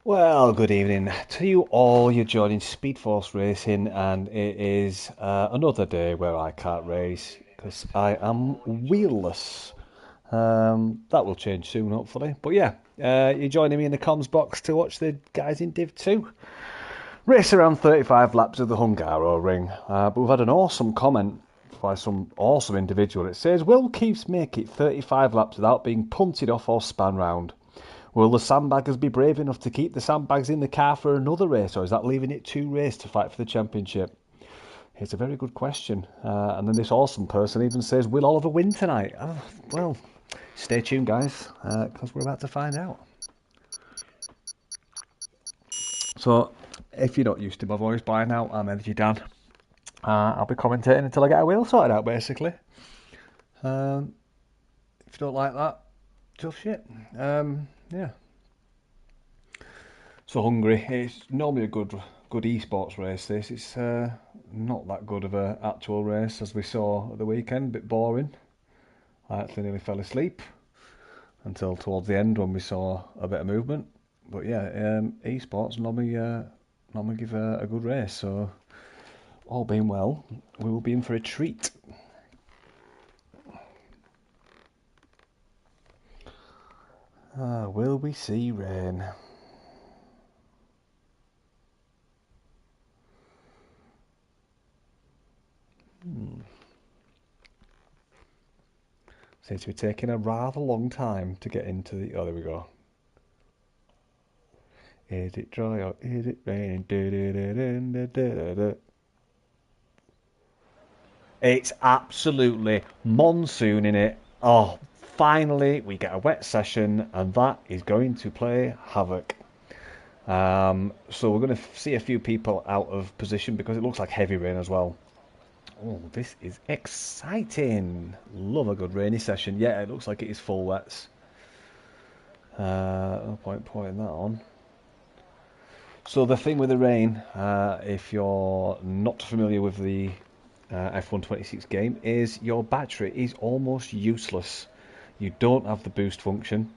Well, good evening to you all. You're joining Speed Force Racing, and it is another day where I can't race because I am wheelless. That will change soon, hopefully. But yeah, you're joining me in the comms box to watch the guys in Div2 race around 35 laps of the Hungaro ring. But we've had an awesome comment by some awesome individual. It says, Will Keeps make it 35 laps without being punted off or span round? Will the sandbaggers be brave enough to keep the sandbags in the car for another race, or is that leaving it too race to fight for the championship? It's a very good question. And then this awesome person even says, Will Oliver win tonight? Well, stay tuned, guys, because we're about to find out. So, if you're not used to my voice by now, I'm Energy Dan. I'll be commentating until I get a wheel sorted out, basically. If you don't like that, tough shit. Yeah. So Hungary, it's normally a good esports race. This it's not that good of a actual race as we saw at the weekend. A bit boring. I actually nearly fell asleep until towards the end when we saw a bit of movement. But yeah, esports normally give a good race. So all being well, we will be in for a treat. Will we see rain? Seems to be taking a rather long time to get into the. Oh, there we go. Is it dry or is it raining? It's absolutely monsoon in it. Oh, finally we get a wet session, and that is going to play havoc. So we're going to see a few people out of position because it looks like heavy rain as well. Oh, this is exciting. Love a good rainy session. Yeah, it looks like it is full wets. No point pointing that on. So the thing with the rain, if you're not familiar with the F126 game, is your battery is almost useless. You don't have the boost function.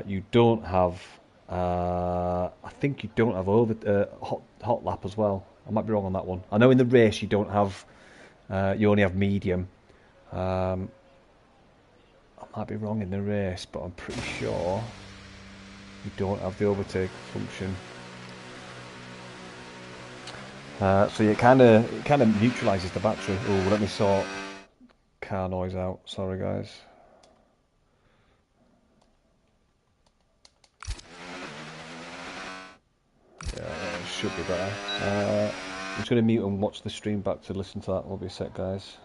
You don't have. I think you don't have hot lap as well. I might be wrong on that one. I know in the race you don't have. You only have medium. I might be wrong in the race, but I'm pretty sure you don't have the overtake function. So it kind of neutralises the battery. Oh, let me sort car noise out. Sorry, guys. Yeah, it should be better. I'm just going to mute and watch the stream back to listen to that. Will be a sec, guys.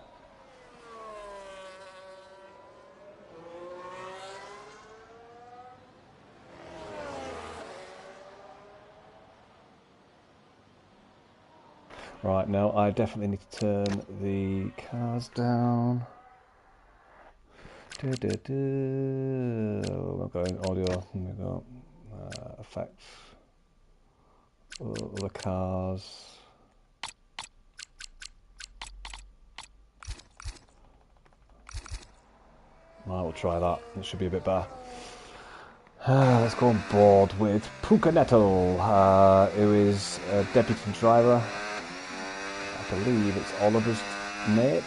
Right, now I definitely need to turn the cars down. We're going audio. We go effects. Other cars. I will try that. It should be a bit better. Let's go on board with Pucanetto, who is a deputy driver. I believe it's Oliver's mate.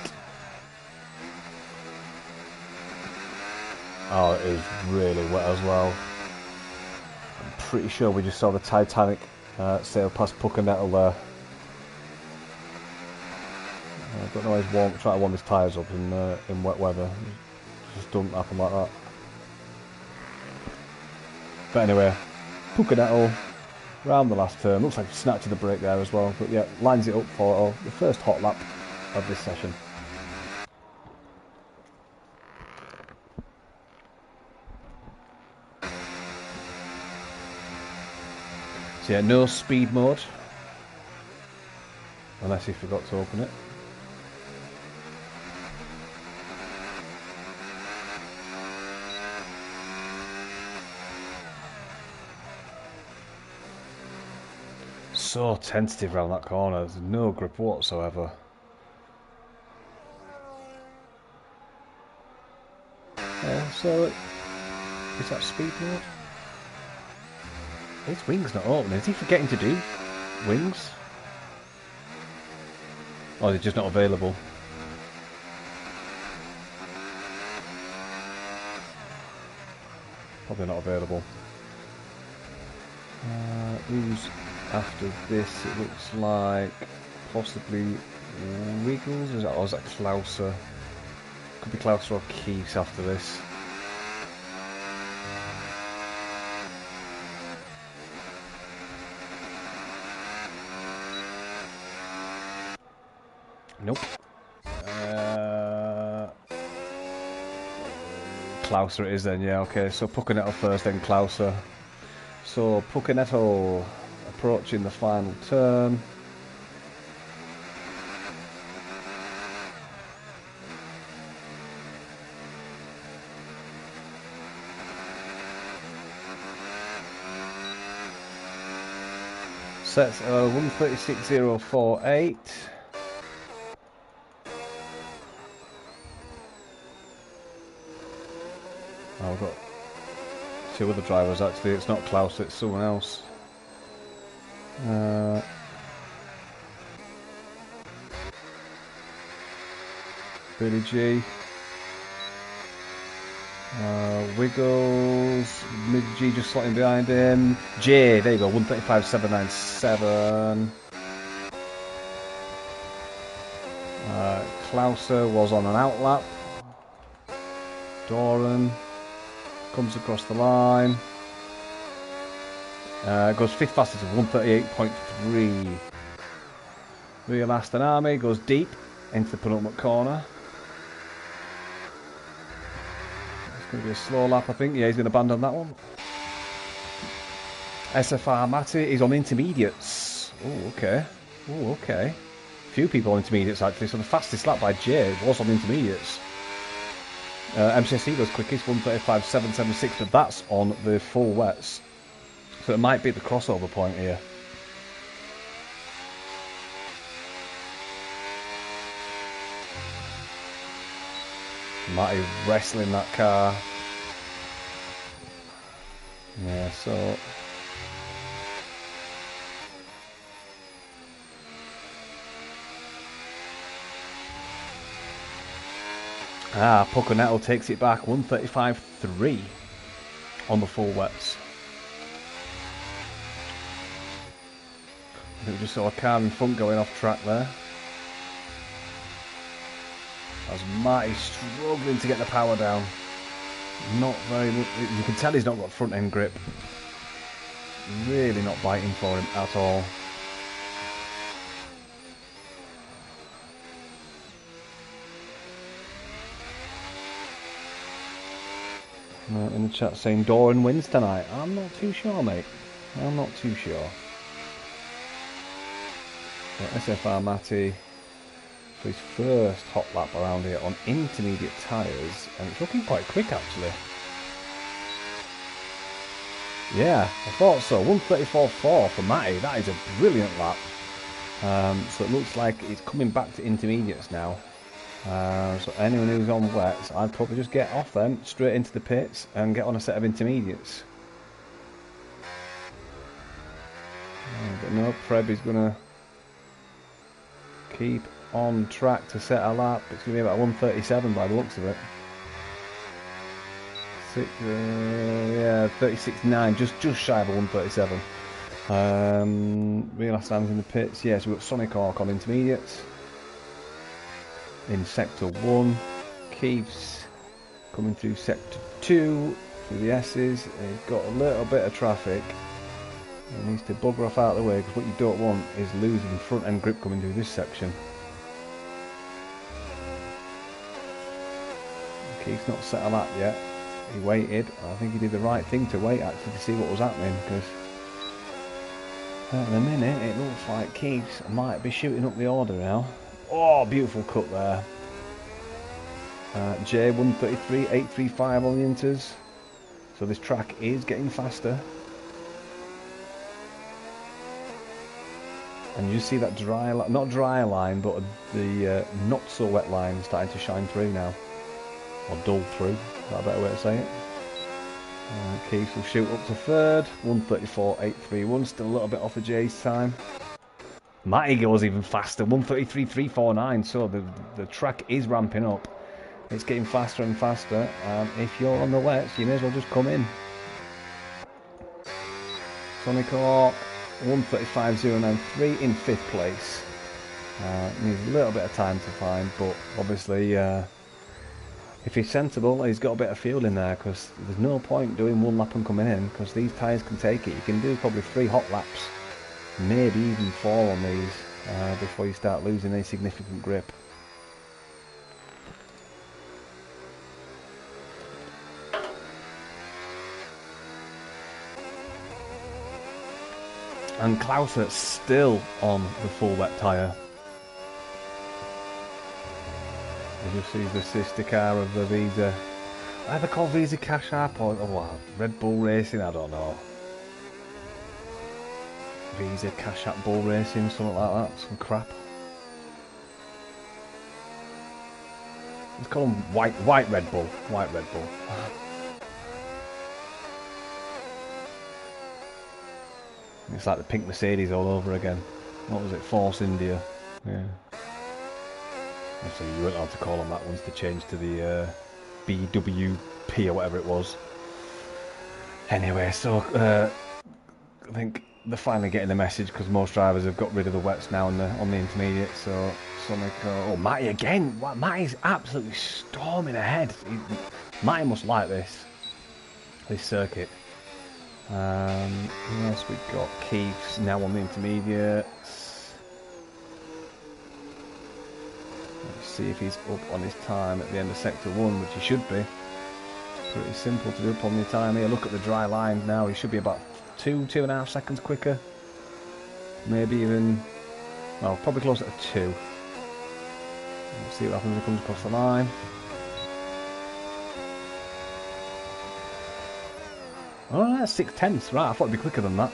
Oh, it is really wet as well. I'm pretty sure we just saw the Titanic sail past Pucanetto there. I don't know why he's trying to warm his tyres up in wet weather. It just doesn't happen like that. But anyway, Pucanetto round the last turn. Looks like he snatched the brake there as well. But yeah, lines it up for the first hot lap of this session. So yeah, no speed mode. Unless he forgot to open it. So tentative around that corner. There's no grip whatsoever. So is that speed mode? His wing's not opening. Is he forgetting to do wings? Or they're just not available? Probably not available. Who's after this? It looks like possibly Wiggles. Or is that Klauser? Could be Klauser or Keys after this. Nope. Klauser it is then, yeah, okay. So Puccanetto first, then Klauser. So Puccanetto approaching the final turn. Sets 136.048. Oh, we've got two other drivers actually. It's not Klaus, it's someone else. Billy G. Wiggles. Mid G just slotting behind him. J, there you go, 135.797. Klauser was on an outlap. Doran comes across the line. Goes fifth fastest of 138.3. Real Aston Army goes deep into the penultimate corner. It's going to be a slow lap, I think. Yeah, he's going to abandon that one. SFR Matty is on intermediates. Oh, okay. Oh, okay. Few people on intermediates actually. So the fastest lap by Jay was on intermediates. MCSE goes quickest, 135.776, but that's on the full wets. So it might be the crossover point here. Matty wrestling that car. Yeah, so... Puccanetto takes it back, 135.3 on the full wets. I think we just saw a car in front going off track there. As Matty struggling to get the power down. Not very much. You can tell he's not got front end grip. Really not biting for him at all. In the chat saying Doran wins tonight. I'm not too sure, mate. I'm not too sure. So SFR Matty for his first hot lap around here on intermediate tyres, and it's looking quite quick actually. Yeah, I thought so. 134.4 for Matty. That is a brilliant lap. So it looks like it's coming back to intermediates now. So anyone who's on wets, I'd probably just get off them, straight into the pits, and get on a set of intermediates. But no, Preb is going to keep on track to set a lap. It's going to be about 137 by the looks of it. Yeah, 36.9, just shy of 137. Real Aston's in the pits. Yeah, so we've got Sonic Hawk on intermediates. In sector 1, Keith's coming through sector 2 through the S's. He's got a little bit of traffic. He needs to bugger off out of the way, because what you don't want is losing front end grip coming through this section. Keith's not set a lap yet. He waited. I think he did the right thing to wait actually to see what was happening, because at the minute it looks like Keith's might be shooting up the order now. Oh, beautiful cut there. J 133.835 on the inters. So this track is getting faster. And you see that dry, not dry line, but the not so wet line starting to shine through now. Or dull through, is that a better way to say it? Keith will shoot up to third. 1:34.831. Still a little bit off of Jay's time. Matty goes even faster. 1:33.349. So the track is ramping up. It's getting faster and faster. If you're on the wets, you may as well just come in. Sonic Hawk, 1:35.093 in 5th place. Needs a little bit of time to find, but obviously if he's sensible, he's got a bit of fuel in there, because there's no point doing one lap and coming in, because these tyres can take it. You can do probably 3 hot laps, maybe even 4 on these, before you start losing any significant grip. And Klauser still on the full wet tyre. You just see the sister car of the Visa. Are they called Visa Cash App or what? Red Bull Racing? I don't know. Visa Cash App Bull Racing, something like that. Some crap. Let's call them White Red Bull. White Red Bull. It's like the pink Mercedes all over again. What was it? Force India. Yeah. So you weren't allowed to call them that once they changed to the BWP or whatever it was. Anyway, so I think they're finally getting the message, because most drivers have got rid of the wets now on the intermediate. So Sonic, oh, Matty again. Matty's absolutely storming ahead. Matty must like this circuit. Yes, we've got Keith's now on the intermediates. Let's see if he's up on his time at the end of sector 1, which he should be. Pretty simple to do up on the time here. Look at the dry line now. He should be about 2.5 seconds quicker. Maybe even, well, probably closer to 2. Let's see what happens when he comes across the line. Oh, that's 6/10. Right, I thought it'd be quicker than that.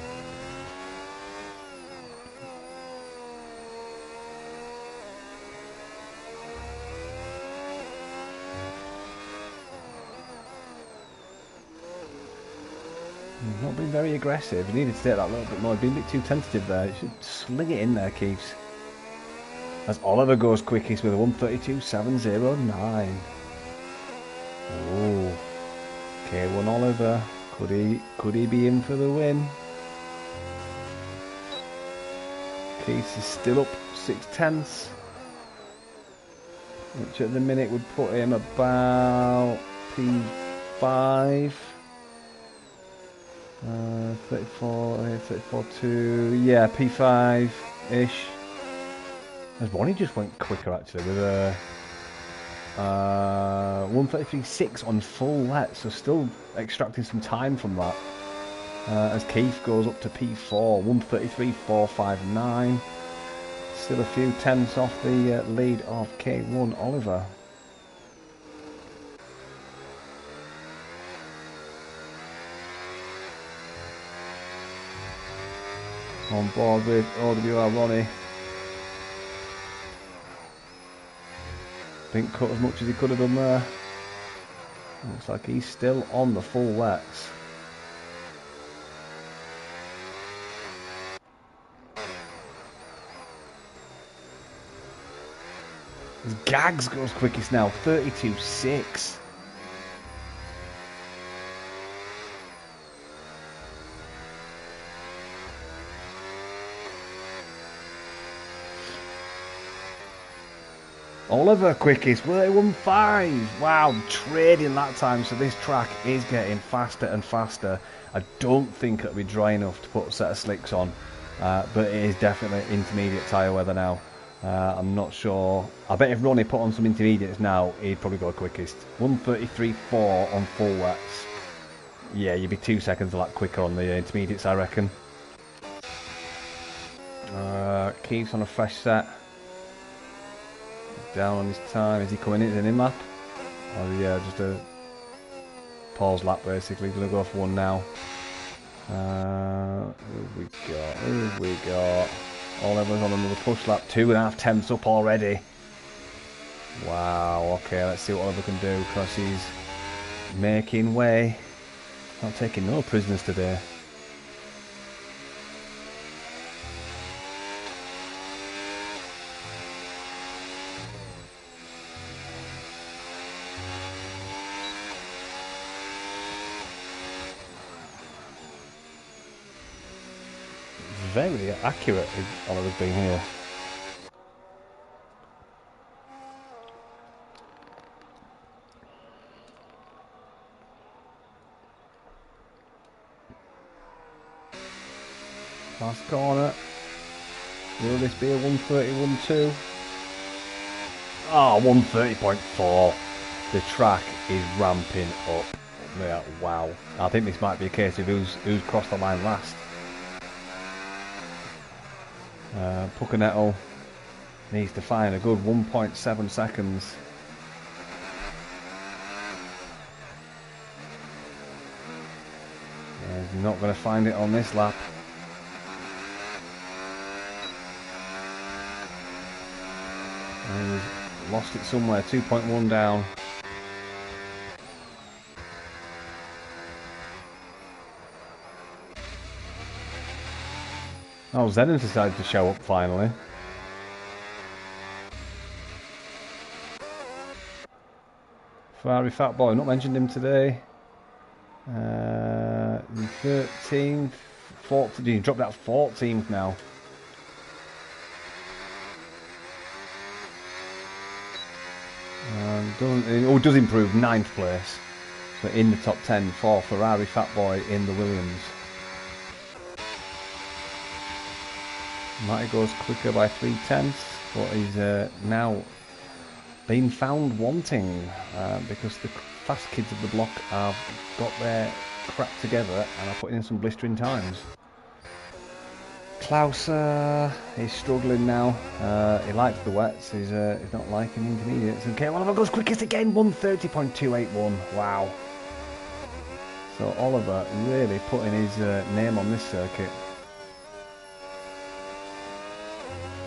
He's not been very aggressive. He needed to take that a little bit more. He's been a bit too tentative there. He should sling it in there, Keeves. As Oliver goes quickest with a 1:32.709. Oh, K1 Oliver. Could he be in for the win? Keith is still up 6/10, which at the minute would put him about P5. 34.2, yeah, P5-ish. As Ronnie just went quicker actually with a 1:33.6 on full wet, so still extracting some time from that. As Keith goes up to P4, 1:33.459. Still a few tenths off the lead of K1 Oliver. On board with OWR Ronnie. Didn't cut as much as he could have done there. Looks like he's still on the full wets. As Gags goes quickest now, 32.6. Oliver quickest, 31.5. Wow, trading that time, so this track is getting faster and faster. I don't think it'll be dry enough to put a set of slicks on, but it is definitely intermediate tyre weather now. I'm not sure. I bet if Ronnie put on some intermediates now, he'd probably go quickest. 1:33.4 on full wets. Yeah, you'd be 2 seconds a lot quicker on the intermediates, I reckon. Keeps on a fresh set. Down on his time. Is he coming in? Is it an in-lap? Oh yeah, just a pause lap basically. Gonna go for one now. Who have we got? Who have we got? Oliver's on another push lap. 2.5 tenths up already. Wow, okay, let's see what Oliver can do, because he's making way. Not taking no prisoners today. Very accurate Oliver's been here. Last corner. Will this be a 131.2? Oh, 130.4. The track is ramping up. Yeah, wow. I think this might be a case of who's crossed the line last. Puccanetto needs to find a good 1.7 seconds. He's not going to find it on this lap. And he's lost it somewhere, 2.1 down. Oh, Zenon's decided to show up finally. Ferrari Fat Boy, not mentioned him today. 13th, 14th, he dropped out 14th now. Does improve 9th place. So in the top 10 for Ferrari Fat Boy in the Williams. Matty goes quicker by 3/10, but he's now been found wanting because the fast kids of the block have got their crap together and are putting in some blistering times. Klaus is struggling now. He likes the wets. He's not liking the intermediates. And Oliver goes quickest again, 130.281. Wow. So Oliver really putting his name on this circuit.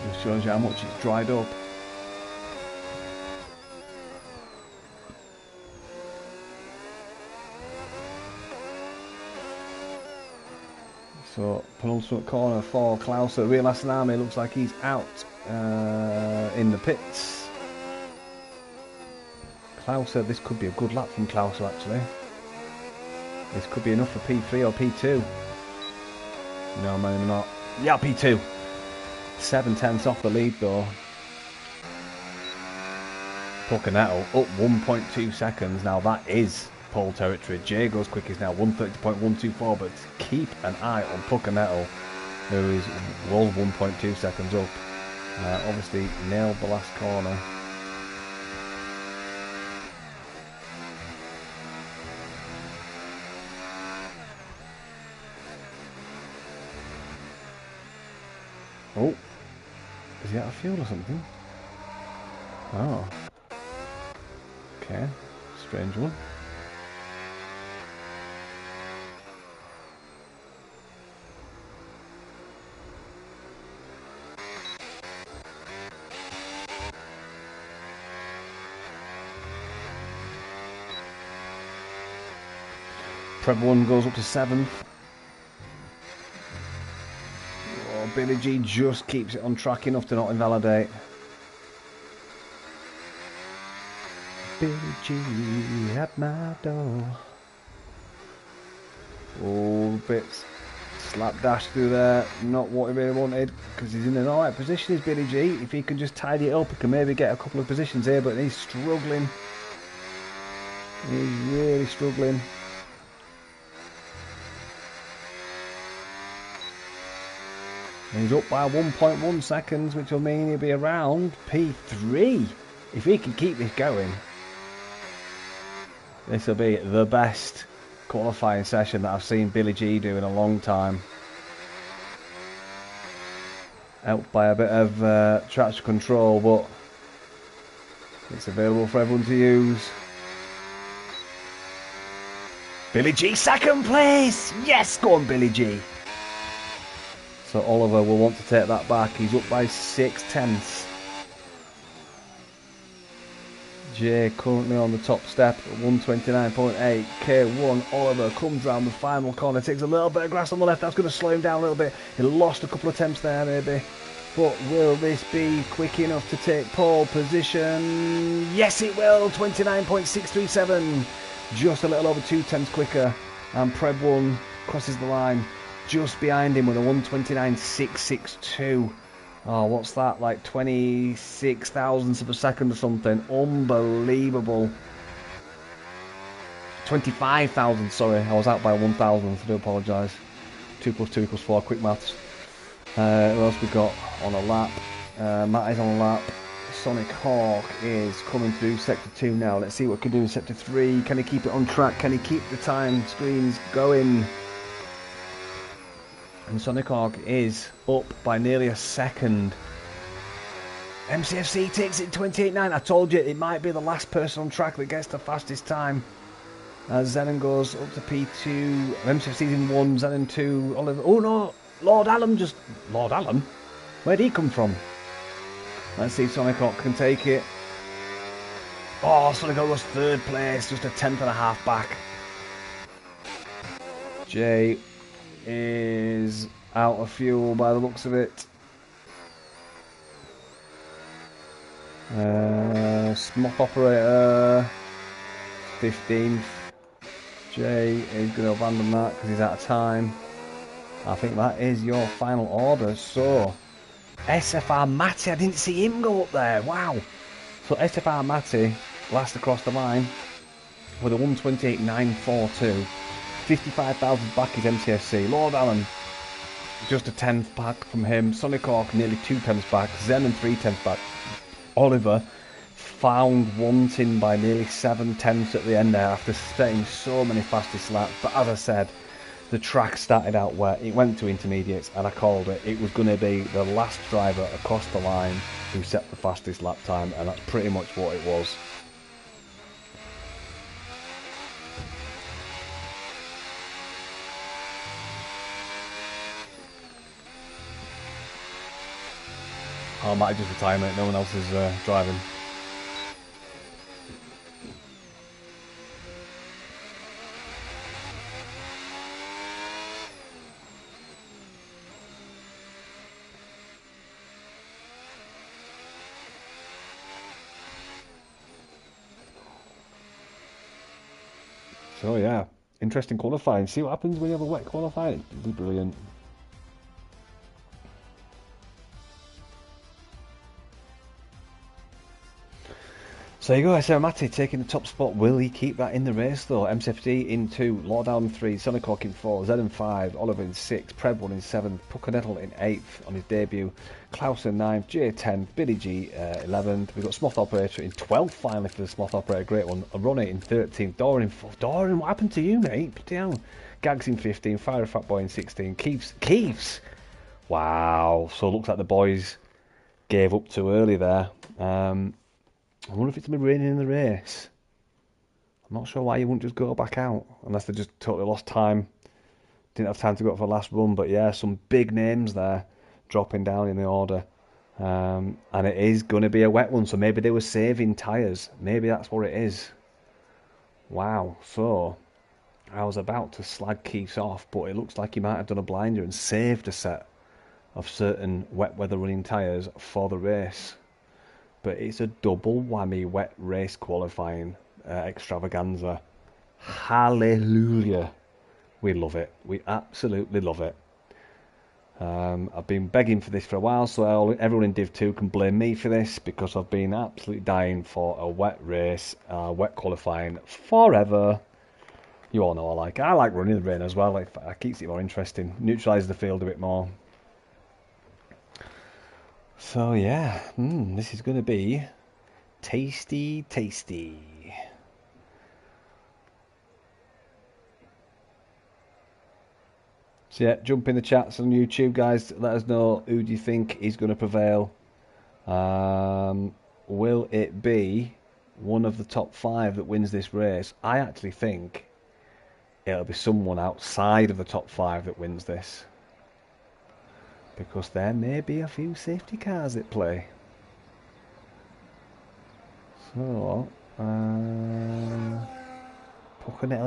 Just shows you how much it's dried up. So penultimate corner for Klaus. Real Asanami looks like he's out in the pits. Klaus, this could be a good lap from Klaus actually. This could be enough for P3 or P2. No, maybe not. Yeah, P2. 7/10 off the lead though. Puccanetto up 1.2 seconds. Now that is pole territory. Jay goes quickest now, 130.124, but keep an eye on Puccanetto, who was 1.2 seconds up. Obviously nailed the last corner. Oh, is he out of fuel or something? Oh, okay, strange one. Prep 1 goes up to 7th. Oh, Billy G just keeps it on track enough to not invalidate. Billy G at my door. Oh, bits slapdash through there. Not what he really wanted, because he's in an alright position, is Billy G. If he can just tidy it up, he can maybe get a couple of positions here, but he's struggling. He's really struggling. He's up by 1.1 seconds, which will mean he'll be around P3. If he can keep this going, this will be the best qualifying session that I've seen Billy G do in a long time. Helped by a bit of traction control, but it's available for everyone to use. Billy G, second place! Yes, go on Billy G. So Oliver will want to take that back. He's up by 6/10. Jay currently on the top step at 129.8. K1 Oliver comes round the final corner, takes a little bit of grass on the left. That's going to slow him down a little bit. He lost a couple of attempts there, maybe. But will this be quick enough to take pole position? Yes, it will. 29.637. Just a little over 2 tenths quicker. And Pred 1 crosses the line just behind him with a 129.662. Oh, what's that? Like 26 thousandths of a second or something. Unbelievable. 25,000, sorry. I was out by 1,000. I do apologise. 2 plus 2 equals 4. Quick maths. Who else we got on a lap? Matt is on a lap. Sonic Hawk is coming through Sector 2 now. Let's see what he can do in Sector 3. Can he keep it on track? Can he keep the time screens going? And Sonic Hawk is up by nearly a second. MCFC takes it 28.9. I told you it might be the last person on track that gets the fastest time. As Zenon goes up to P2. MCFC's in 1, Zenon 2. Oliver. Oh no! Lord Allen just... Lord Allen? Where'd he come from? Let's see if Sonic Hawk can take it. Oh, Sonic Hawk was 3rd place. Just a tenth and a half back. Jay is out of fuel by the looks of it. Smock operator 15th. Jay is going to abandon that because he's out of time. I think that is your final order. So SFR Matty, I didn't see him go up there. Wow. So SFR Matty last across the line with a 128.942. 55,000 back is MCFC. Lord Allen, just a tenth back from him. Sonic Hawk, nearly 2 tenths back. Zenon, 3 tenths back. Oliver, found wanting by nearly 7 tenths at the end there after setting so many fastest laps. But as I said, the track started out where it went to intermediates, and I called it. It was going to be the last driver across the line who set the fastest lap time, and that's pretty much what it was. I might just retire, mate. No one else is driving. So yeah, interesting qualifying. See what happens when you have a wet qualifying. It'd be brilliant. So there you go, SR Matty taking the top spot. Will he keep that in the race though? MCFD in 2, Lord Allen 3, Sonic Hawk in 4, Zed in 5, Oliver in 6, Pred 1 in 7, Puckanettle in 8th on his debut, Klaus in 9th, J 10th, Billy G 11th. We've got Smoth Operator in 12th finally for the Smoth Operator, great one. Ronnie in 13th, Doran in 4th. Doran, what happened to you, mate? Bloody hell. Gags in 15th, Fire Fat Boy in 16, Keefs. Wow, so it looks like the boys gave up too early there. I wonder if it's going to be raining in the race. I'm not sure why you wouldn't just go back out, unless they just totally lost time. Didn't have time to go for the last run, but yeah, some big names there dropping down in the order. And it is going to be a wet one, so maybe they were saving tyres. Maybe that's what it is. Wow, so I was about to slag Keiths off, but it looks like he might have done a blinder and saved a set of certain wet weather running tyres for the race. But it's a double whammy wet race qualifying extravaganza. Hallelujah. We love it. We absolutely love it. I've been begging for this for a while, so everyone in Div2 can blame me for this, because I've been absolutely dying for a wet race, wet qualifying forever. You all know I like it. I like running the rain as well. It keeps it more interesting. Neutralises the field a bit more. So yeah, this is going to be tasty, tasty. So yeah, jump in the chats on YouTube, guys. Let us know who do you think is going to prevail. Will it be one of the top 5 that wins this race? I actually think it'll be someone outside of the top 5 that wins this, because there may be a few safety cars at play. So Puckanell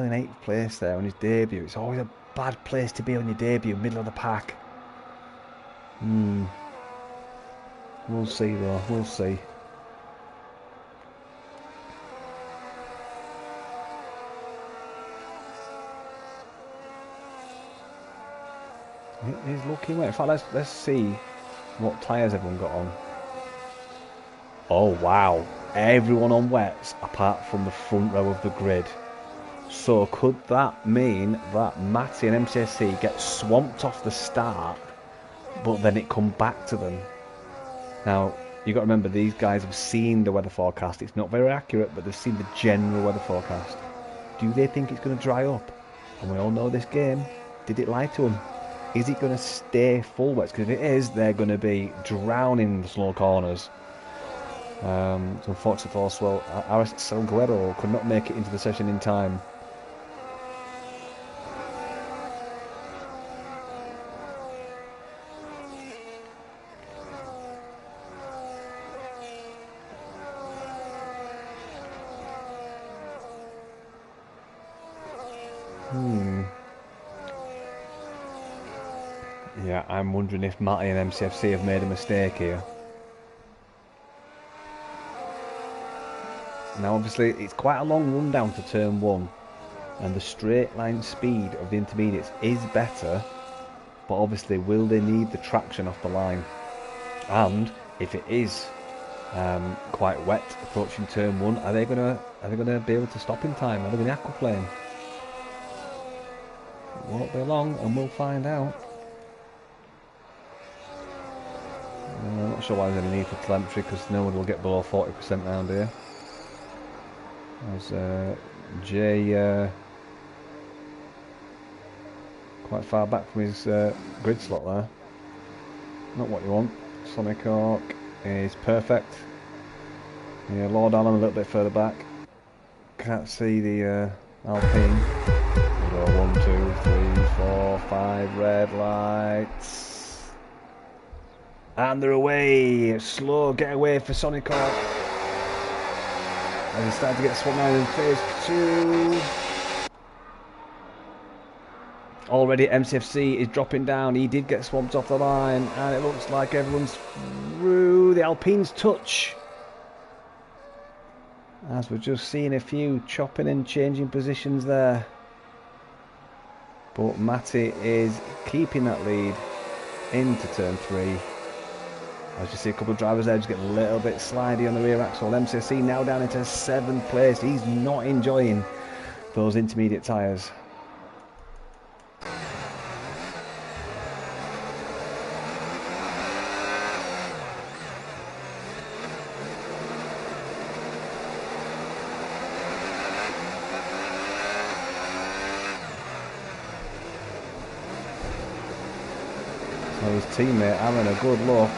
in 8th place there on his debut. It's always a bad place to be on your debut, middle of the pack. We'll see though, we'll see. He's looking well. In fact, let's see what tyres everyone got on. Oh wow, everyone on wets apart from the front row of the grid. So could that mean that Matty and MCSC get swamped off the start, but then it come back to them? Now, you've got to remember, these guys have seen the weather forecast. It's not very accurate, but they've seen the general weather forecast. Do they think it's going to dry up? And we all know this game. Did it lie to them? Is it going to stay full wet? Because if it is, they're going to be drowning in the slow corners. So unfortunately for us, well, Aris Salguero could not make it into the session in time. Yeah, I'm wondering if Matty and MCFC have made a mistake here. Now obviously it's quite a long run down to turn 1 and the straight line speed of the intermediates is better, but obviously will they need the traction off the line? And if it is quite wet approaching turn 1, are they gonna be able to stop in time? Are they gonna aquaplane? It won't be long and we'll find out. I'm not sure why there's any need for telemetry because no one will get below 40% round here. There's Jay quite far back from his grid slot there. Not what you want. Sonic Hawk is perfect. Yeah, Lord Allen a little bit further back. Can't see the Alpine. We'll go 1, 2, 3, 4, 5 red lights. And they're away. Slow getaway for Sonic Hawk. And he's starting to get swamped now in phase 2. Already MCFC is dropping down. He did get swamped off the line. And it looks like everyone's through. The Alpine's touch. As we're just seeing a few chopping and changing positions there. But Matty is keeping that lead into turn 3. As you see a couple of drivers there just getting a little bit slidey on the rear axle. MCSC now down into 7th place. He's not enjoying those intermediate tyres. So his teammate having a good look.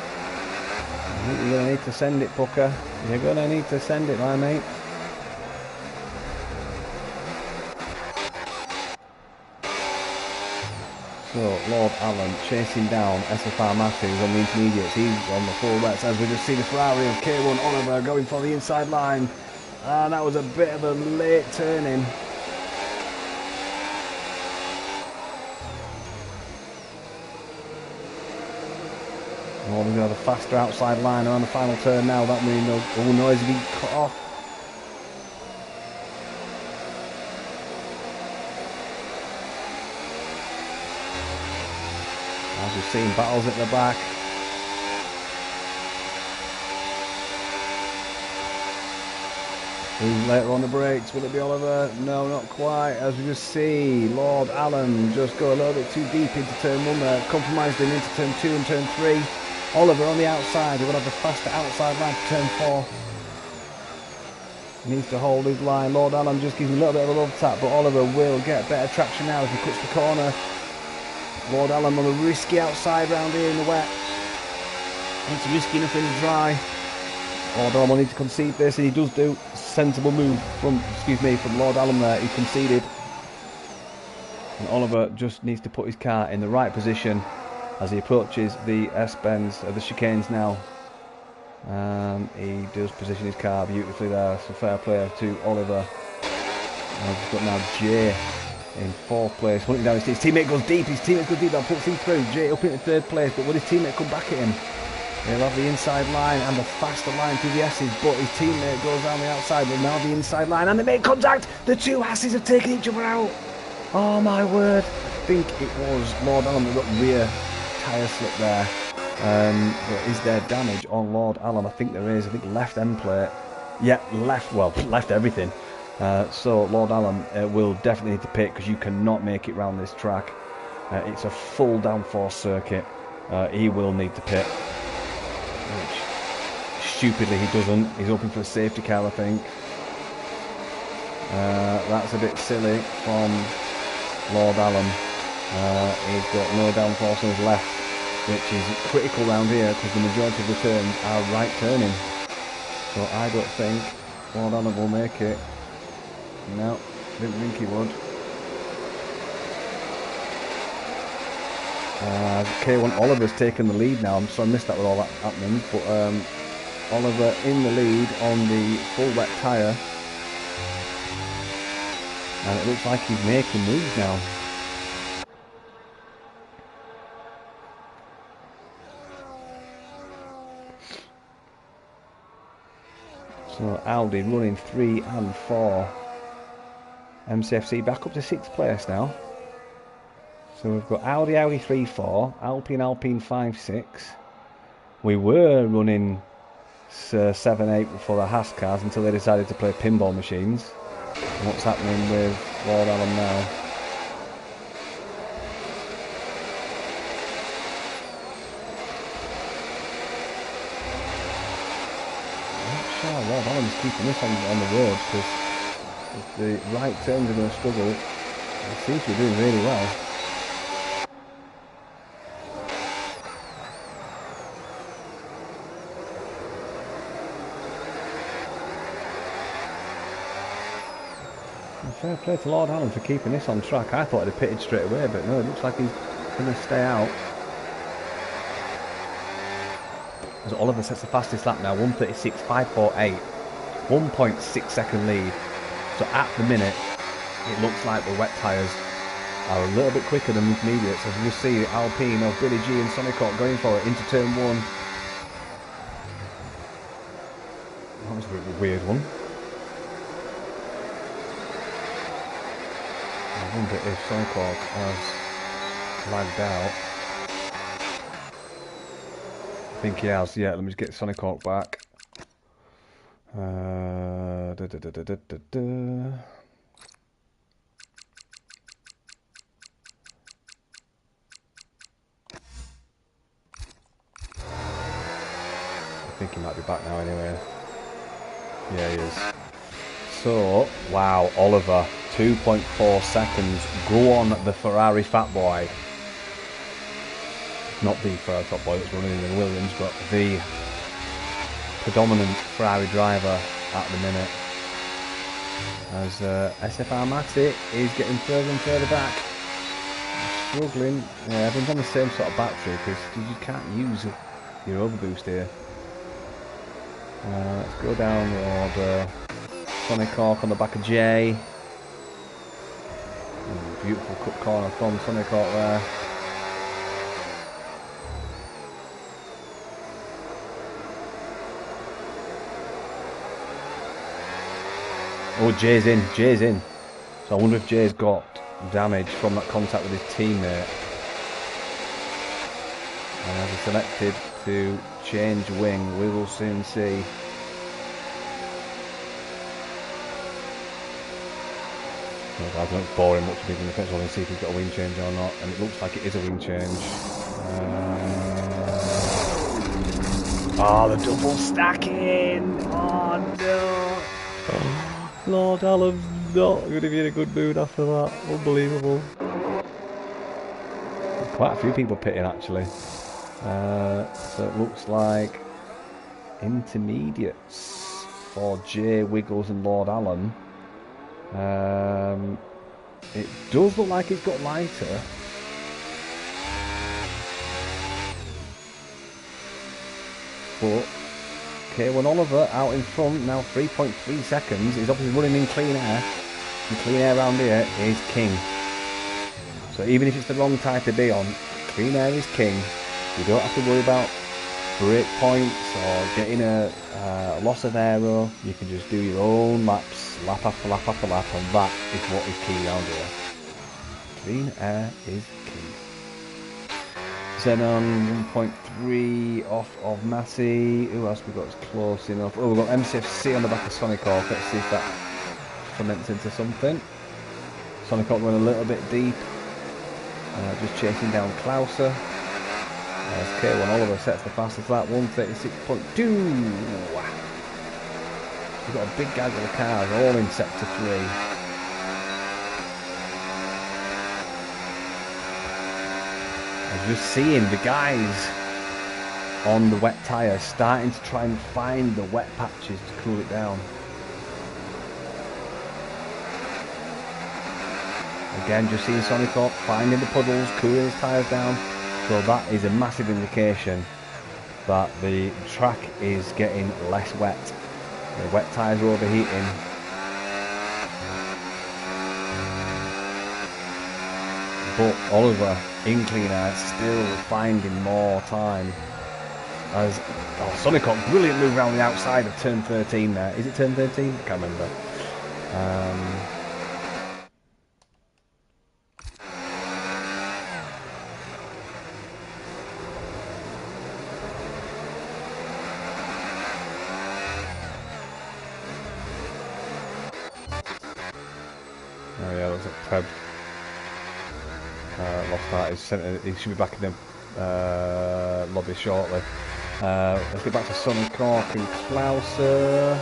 I think you're going to need to send it, Pucker. You're going to need to send it, my mate. So, Lord Allen chasing down SFR Matthews on the intermediates. He's on the full wets as we just see the Ferrari of K1 Oliver going for the inside line. And that was a bit of a late turning. Oh, we've got a faster outside line around the final turn now. That means all noise will be cut off. As we've seen battles at the back. Who's later on the brakes? Will it be Oliver? No, not quite. As we just see Lord Allen just go a little bit too deep into turn 1 there. Compromised him into turn 2 and turn 3. Oliver on the outside, he will have a faster outside line to turn 4. He needs to hold his line. Lord Allen just gives him a little bit of a love tap, but Oliver will get better traction now as he cuts the corner. Lord Allen on a risky outside round here in the wet. It's risky enough in the dry. Lord Allen will need to concede this, and he does do. Sensible move from Lord Allen there. He conceded. And Oliver just needs to put his car in the right position as he approaches the S-bends, the chicanes now. And he does position his car beautifully there. So fair play to Oliver. And we've got now Jay in 4th place, hunting down his teammate goes deep. His teammate goes deep. That puts him through. Jay up into 3rd place, but will his teammate come back at him? He'll have the inside line and the faster line through the S's, but his teammate goes down the outside. But now the inside line, and they make contact. The 2 S's have taken each other out. Oh my word! I think it was Lord Allen that got rear tyre slip there. But is there damage on Lord Allen? I think there is. I think left end plate. Yeah, left. Well, left everything. So Lord Allen will definitely need to pit because you cannot make it round this track. It's a full downforce circuit. He will need to pit. Which stupidly he doesn't. He's hoping for a safety car, I think. That's a bit silly from Lord Allen. He's got no downforce on his left, which is critical round here because the majority of the turns are right turning. So I don't think Lord Allen will make it. No, didn't think he would. K1 Oliver's taken the lead now, so I missed that with all that happening. But Oliver in the lead on the full wet tyre. And it looks like he's making moves now. So Audi running 3 and 4. MCFC back up to 6th place now. So we've got Audi 3-4, Alpine 5-6. We were running 7-8 for the Haas cars until they decided to play pinball machines. And what's happening with Lord Allen now? I'm not sure Lord Allen's keeping this on the road because if the right turns are going to struggle, he seems to be doing really well. Fair play to Lord Allen for keeping this on track. I thought he'd have pitted straight away, but no, it looks like he's going to stay out. As Oliver sets the fastest lap now, 1:36.548, 1.6 second lead. So at the minute, it looks like the wet tyres are a little bit quicker than intermediates. As we'll see, Alpine of Billy G and Sonic Hawk going for it into turn 1. That was a weird one. I wonder if Sonic Hawk has lagged out. I think he has, yeah, let me just get Sonic Hawk back. I think he might be back now anyway. Yeah, he is. So, wow, Oliver, 2.4 seconds. Go on, the Ferrari Fat Boy. Not the Ferrari Fat Boy that's running in the Williams, but the predominant Ferrari driver at the minute. As SFR Mati is getting further and further back. Struggling. Yeah, everyone's on the same sort of battery because you can't use your overboost here. Let's go down the order. Sonic Hawk on the back of Jay. Beautiful cut corner from Sonic Hawk there. Oh, Jay's in, Jay's in. So I wonder if Jay's got damage from that contact with his teammate. And as he selected to change wing, we will soon see. I don't bore him much bigger in the fence. We'll see if he's got a wing change or not. And it looks like it is a wing change. Oh, the double stacking! Oh no! Oh, Lord Allen's not going to be in a good mood after that. Unbelievable. Quite a few people pitting actually. So it looks like intermediates for Jay, Wiggles and Lord Allen. It does look like it's got lighter. But K1 Oliver out in front now, 3.3 seconds. He's obviously running in clean air. And clean air around here is king. So even if it's the wrong tyre to be on, clean air is king. You don't have to worry about break points or getting a loss of aero. You can just do your own laps, lap after lap after lap, and that is what is key around here. Clean air is key. Xenon 1.3 off of Massey. Who else we got that's close enough? Oh, we've got MCFC on the back of Sonic Hawk. Let's see if that ferments into something. Sonic Hawk went a little bit deep. Just chasing down Klauser. As K1 Oliver sets the fastest lap, 1:36.2. We've got a big gaggle of cars all in sector 3. I'm just seeing the guys on the wet tyre starting to try and find the wet patches to cool it down. Again, just seeing Sonic Hawk finding the puddles, cooling his tyres down. So that is a massive indication that the track is getting less wet. The wet tyres are overheating. But Oliver in clean air still finding more time. As Sonic Hawk, brilliant move around the outside of turn 13 there. Is it turn 13? I can't remember. Oh yeah, looks like Preb lost that. He should be back in the lobby shortly. Let's get back to Sonic Hawk and Klauser.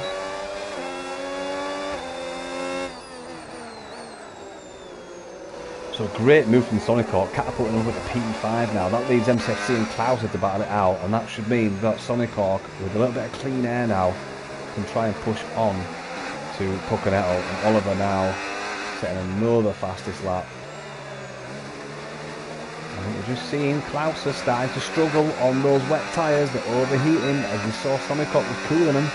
So great move from Sonic Hawk, catapulting over to P5 now. That leaves MCFC and Klauser to battle it out, and that should mean that Sonic Hawk, with a little bit of clean air now, can try and push on to Puccanetto, and Oliver now setting another fastest lap. I think we're just seeing Klauser starting to struggle on those wet tyres that are overheating, as we saw Sonic Hawk was cooling them.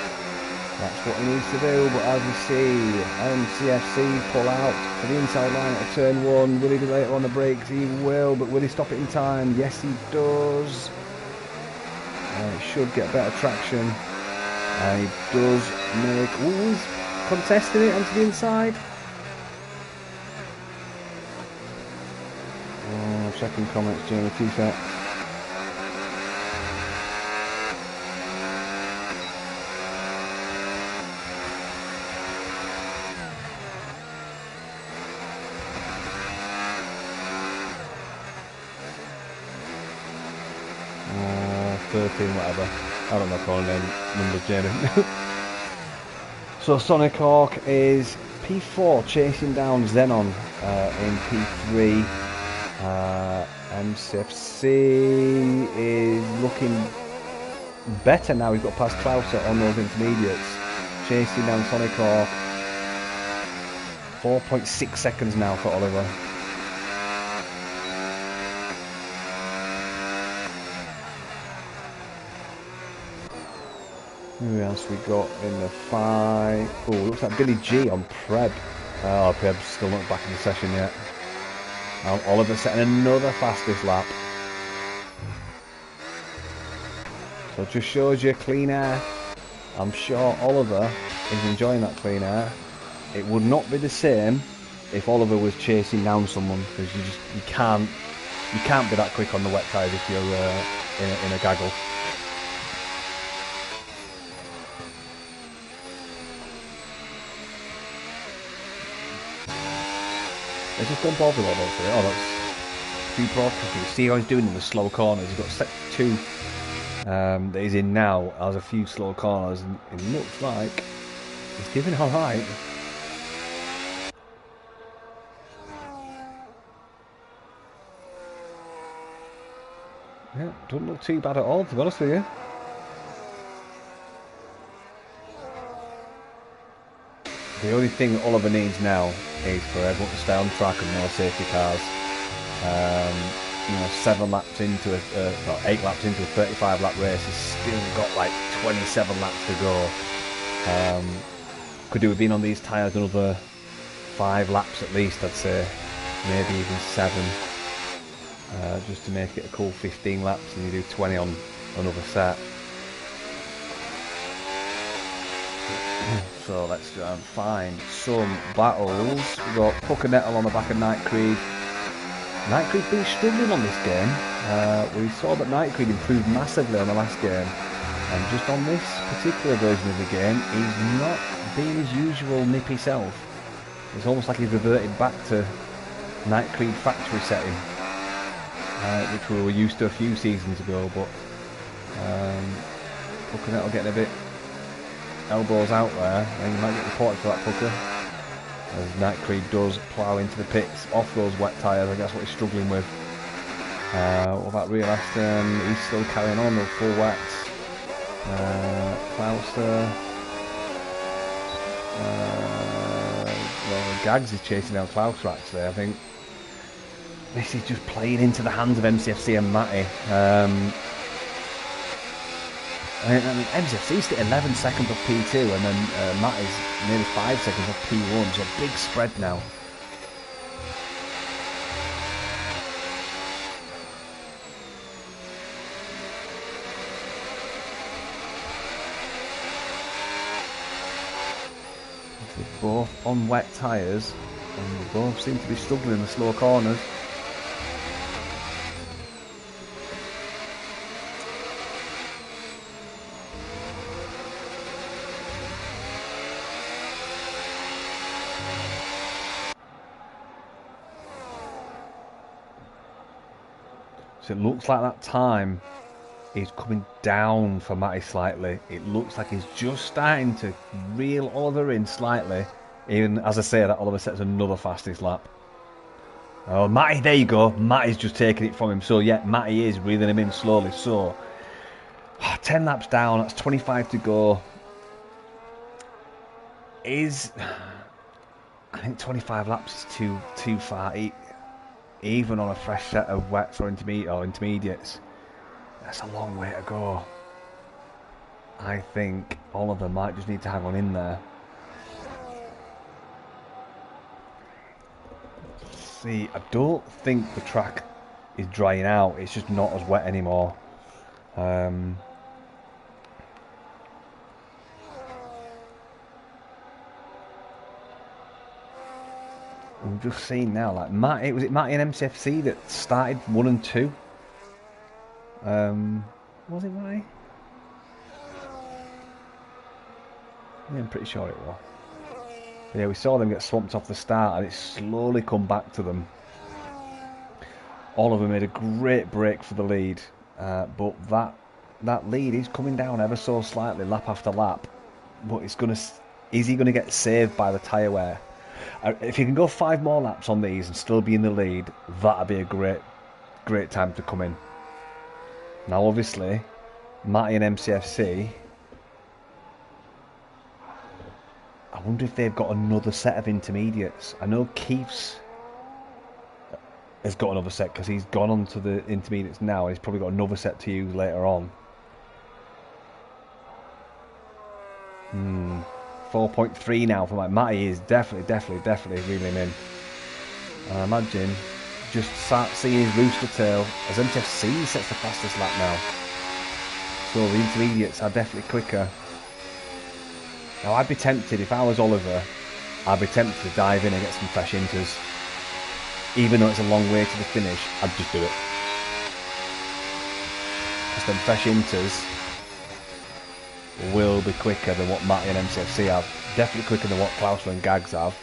That's what he needs to do, but as we see MCFC pull out for the inside line at turn 1. Will he do later on the brakes? He will, but will he stop it in time? Yes, he does. He should get better traction. And he does make... Ooh, he's contesting it onto the inside. Second comments, Jamie, 2 secs. Whatever. I don't know calling them numbers, Jamie. So Sonic Hawk is P4 chasing down Xenon in P3. MCFC is looking better now. He's got past Klauser on those intermediates. Chasing down Sonic Hawk. 4.6 seconds now for Oliver. Who else we got in the fight? Oh, looks like Billy G on Preb. Oh, Preb's still not back in the session yet. Oliver setting another fastest lap. So it just shows you clean air. I'm sure Oliver is enjoying that clean air. It would not be the same if Oliver was chasing down someone, because you can't be that quick on the wet tyres if you're in a gaggle. Let's just bump over that actually. Oh, that's free broadcasting. See how he's doing in the slow corners. He's got sector 2 that he's in now. Has a few slow corners, and it looks like he's giving it all right. Yeah, doesn't look too bad at all, to be honest with you. The only thing Oliver needs now is for everyone to stay on track and no safety cars. 7 laps into well, 8 laps into a 35 lap race, he's still got like 27 laps to go. Could do with being on these tyres another 5 laps at least, I'd say, maybe even 7, just to make it a cool 15 laps, and you do 20 on another set. So let's try and find some battles. We've got Pucker Nettle on the back of Nightcreed. Nightcreed's been struggling on this game. We saw that Nightcreed improved massively on the last game, and just on this particular version of the game, he's not being his usual nippy self. It's almost like he's reverted back to Nightcreed factory setting, which we were used to a few seasons ago, but Pucker Nettle getting a bit elbows out there, and you might get reported for that Pucker, as Nightcreed does plough into the pits off those wet tyres. I think that's what he's struggling with. What about Real Aston? He's still carrying on with full wets. Klauser, well, Gags is chasing down Klauser actually. I think this is just playing into the hands of MCFC and Matty. I mean, MCFC's at 11 seconds off P2, and then Matt is nearly 5 seconds off P1, so a big spread now. They're both on wet tyres, and they both seem to be struggling in the slow corners. So it looks like that time is coming down for Matty slightly. It looks like he's just starting to reel Oliver in slightly. Even as I say that, Oliver sets another fastest lap. Oh, Matty, there you go. Matty's just taking it from him. So yeah, Matty is reeling him in slowly. So 10 laps down, that's 25 to go. I think 25 laps is too far. Even on a fresh set of wets or intermediates, that's a long way to go. I think Oliver might just need to hang on in there. See, I don't think the track is drying out, it's just not as wet anymore. I'm just seeing now, like Matty, was it Matty and MCFC that started 1 and 2? Was it Matty? Yeah, I'm pretty sure it was. But yeah, we saw them get swamped off the start, and it's slowly come back to them. Oliver made a great break for the lead, but that lead is coming down ever so slightly, lap after lap. But is he gonna get saved by the tyre wear? If you can go 5 more laps on these and still be in the lead, that'd be a great time to come in. Now obviously, Matty and MCFC, I wonder if they've got another set of intermediates. I know Keith's has got another set because he's gone on to the intermediates now, and he's probably got another set to use later on. 4.3 now for Matty is definitely reeling in. And I imagine just start seeing his rooster tail as MTFC sets the fastest lap now. So the intermediates are definitely quicker. Now I'd be tempted, if I was Oliver, I'd be tempted to dive in and get some fresh inters. Even though it's a long way to the finish, I'd just do it. Because them fresh inters will be quicker than what Matty and MCFC have. Definitely quicker than what Klauser and Gags have.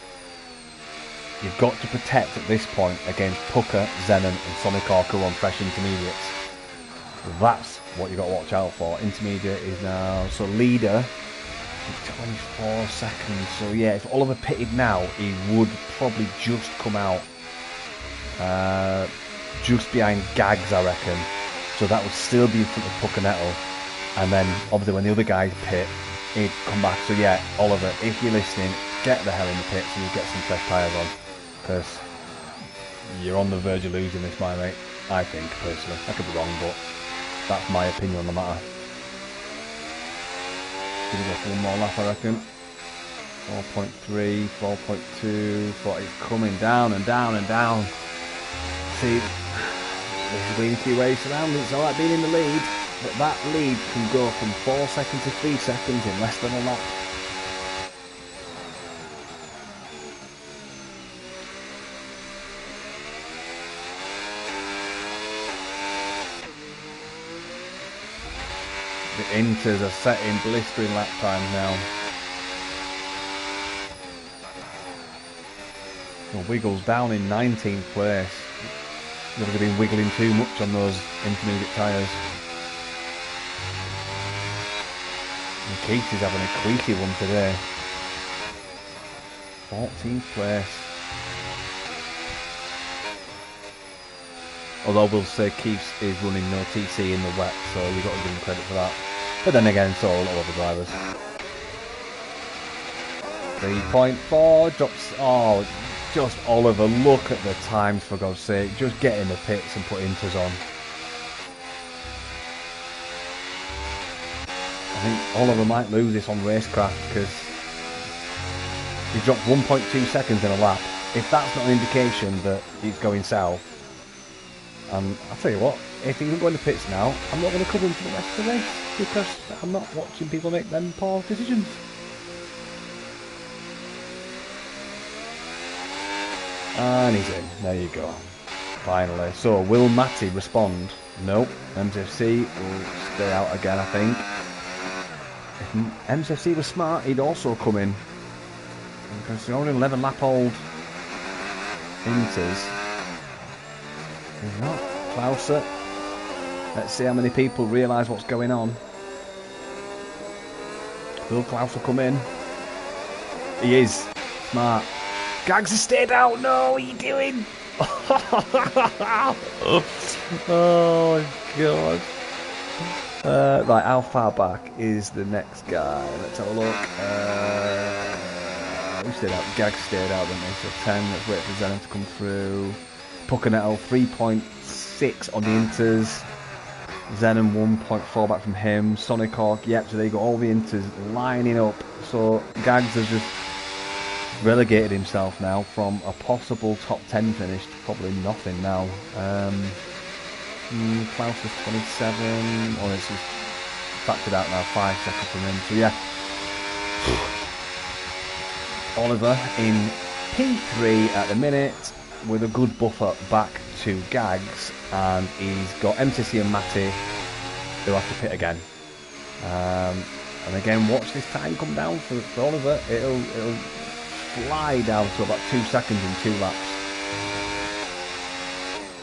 You've got to protect at this point against Pucker, Zenon and Sonic Orca on fresh intermediates. That's what you've got to watch out for. Intermediate is now, so leader, 24 seconds. So yeah, if Oliver pitted now, he would probably just come out just behind Gags, I reckon. So that would still be in front of Pucker Nettle. And then, obviously, when the other guys pit, he'd come back. So yeah, Oliver, if you're listening, get the hell in the pits and you get some fresh tyres on. Because you're on the verge of losing this, my mate. I think, personally. I could be wrong, but that's my opinion on the matter. Gonna go for one more lap, I reckon. 4.3, 4.2, it's coming down and down and down. See, this is going 3 ways around. It's alright being in the lead, but that lead can go from 4 seconds to 3 seconds in less than a lap. The Inters are setting blistering lap times now. Well, Wiggles down in 19th place. They've really been wiggling too much on those intermediate tyres. And Keith is having a creaky one today. 14th place. Although we'll say Keith is running no TC in the wet, so you've got to give him credit for that. But then again, so are all other drivers. 3.4 drops. Oh, just Oliver, look at the times, for God's sake. Just get in the pits and put Inters on. I think Oliver might lose this on racecraft because he dropped 1.2 seconds in a lap. If that's not an indication that he's going south, I'll tell you what, if he doesn't go in the pits now, I'm not going to cover him for the rest of the race because I'm not watching people make them poor decisions. And he's in. There you go. Finally. So, will Matty respond? Nope. MCFC will stay out again, I think. If MCFC was smart, he'd also come in. Because they're only 11 lap old Inters. He's not. Klauser. Let's see how many people realise what's going on. Will Klauser come in? He is. Smart. Gags has stayed out. No, what are you doing? Oh, God. Right, how far back is the next guy? Let's have a look. Who stayed out? Gags stayed out, didn't they? So 10. Let's wait for Zenon to come through. Puccanetto 3.6 on the Inters. Zenon 1.4 back from him. Sonic Hawk, yep, so they got all the Inters lining up. So Gags has just relegated himself now from a possible top 10 finish to probably nothing now. Klaus was 27. Oh, it's factored out now, 5 seconds from him. So yeah, Oliver in P3 at the minute with a good buffer back to Gags, and he's got MCC and Matty who have to pit again. And again, watch this time come down for Oliver. It'll fly down to about 2 seconds in 2 laps.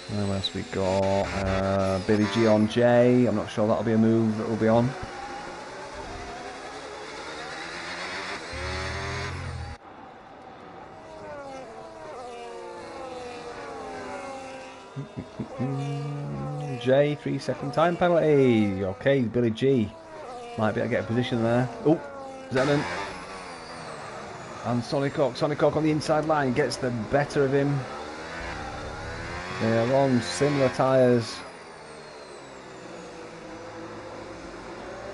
What else we got? Billy G on J. I'm not sure that'll be a move that will be on. J, 3-second time penalty. Okay, Billy G might be able to get a position there. Oh, Zenon. And Sonic Hawk on the inside line gets the better of him. They're on similar tyres.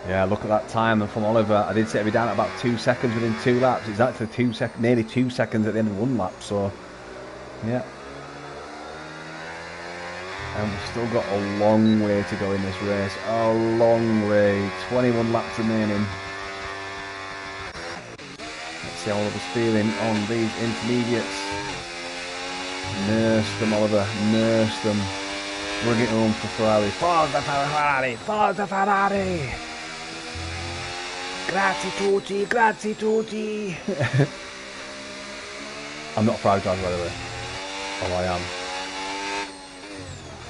Yeah, look at that time from Oliver. I did say it'd be down at about 2 seconds within 2 laps. It's actually nearly 2 seconds at the end of 1 lap. So, yeah. And we've still got a long way to go in this race. A long way. 21 laps remaining. Let's see how Oliver's feeling on these intermediates. Nurse them, Oliver. Nurse them. Bring it home for Ferrari. Forza Ferrari! Forza Ferrari! Grazie tutti! Grazie tutti! I'm not a Ferrari driver, by the way. Oh, I am.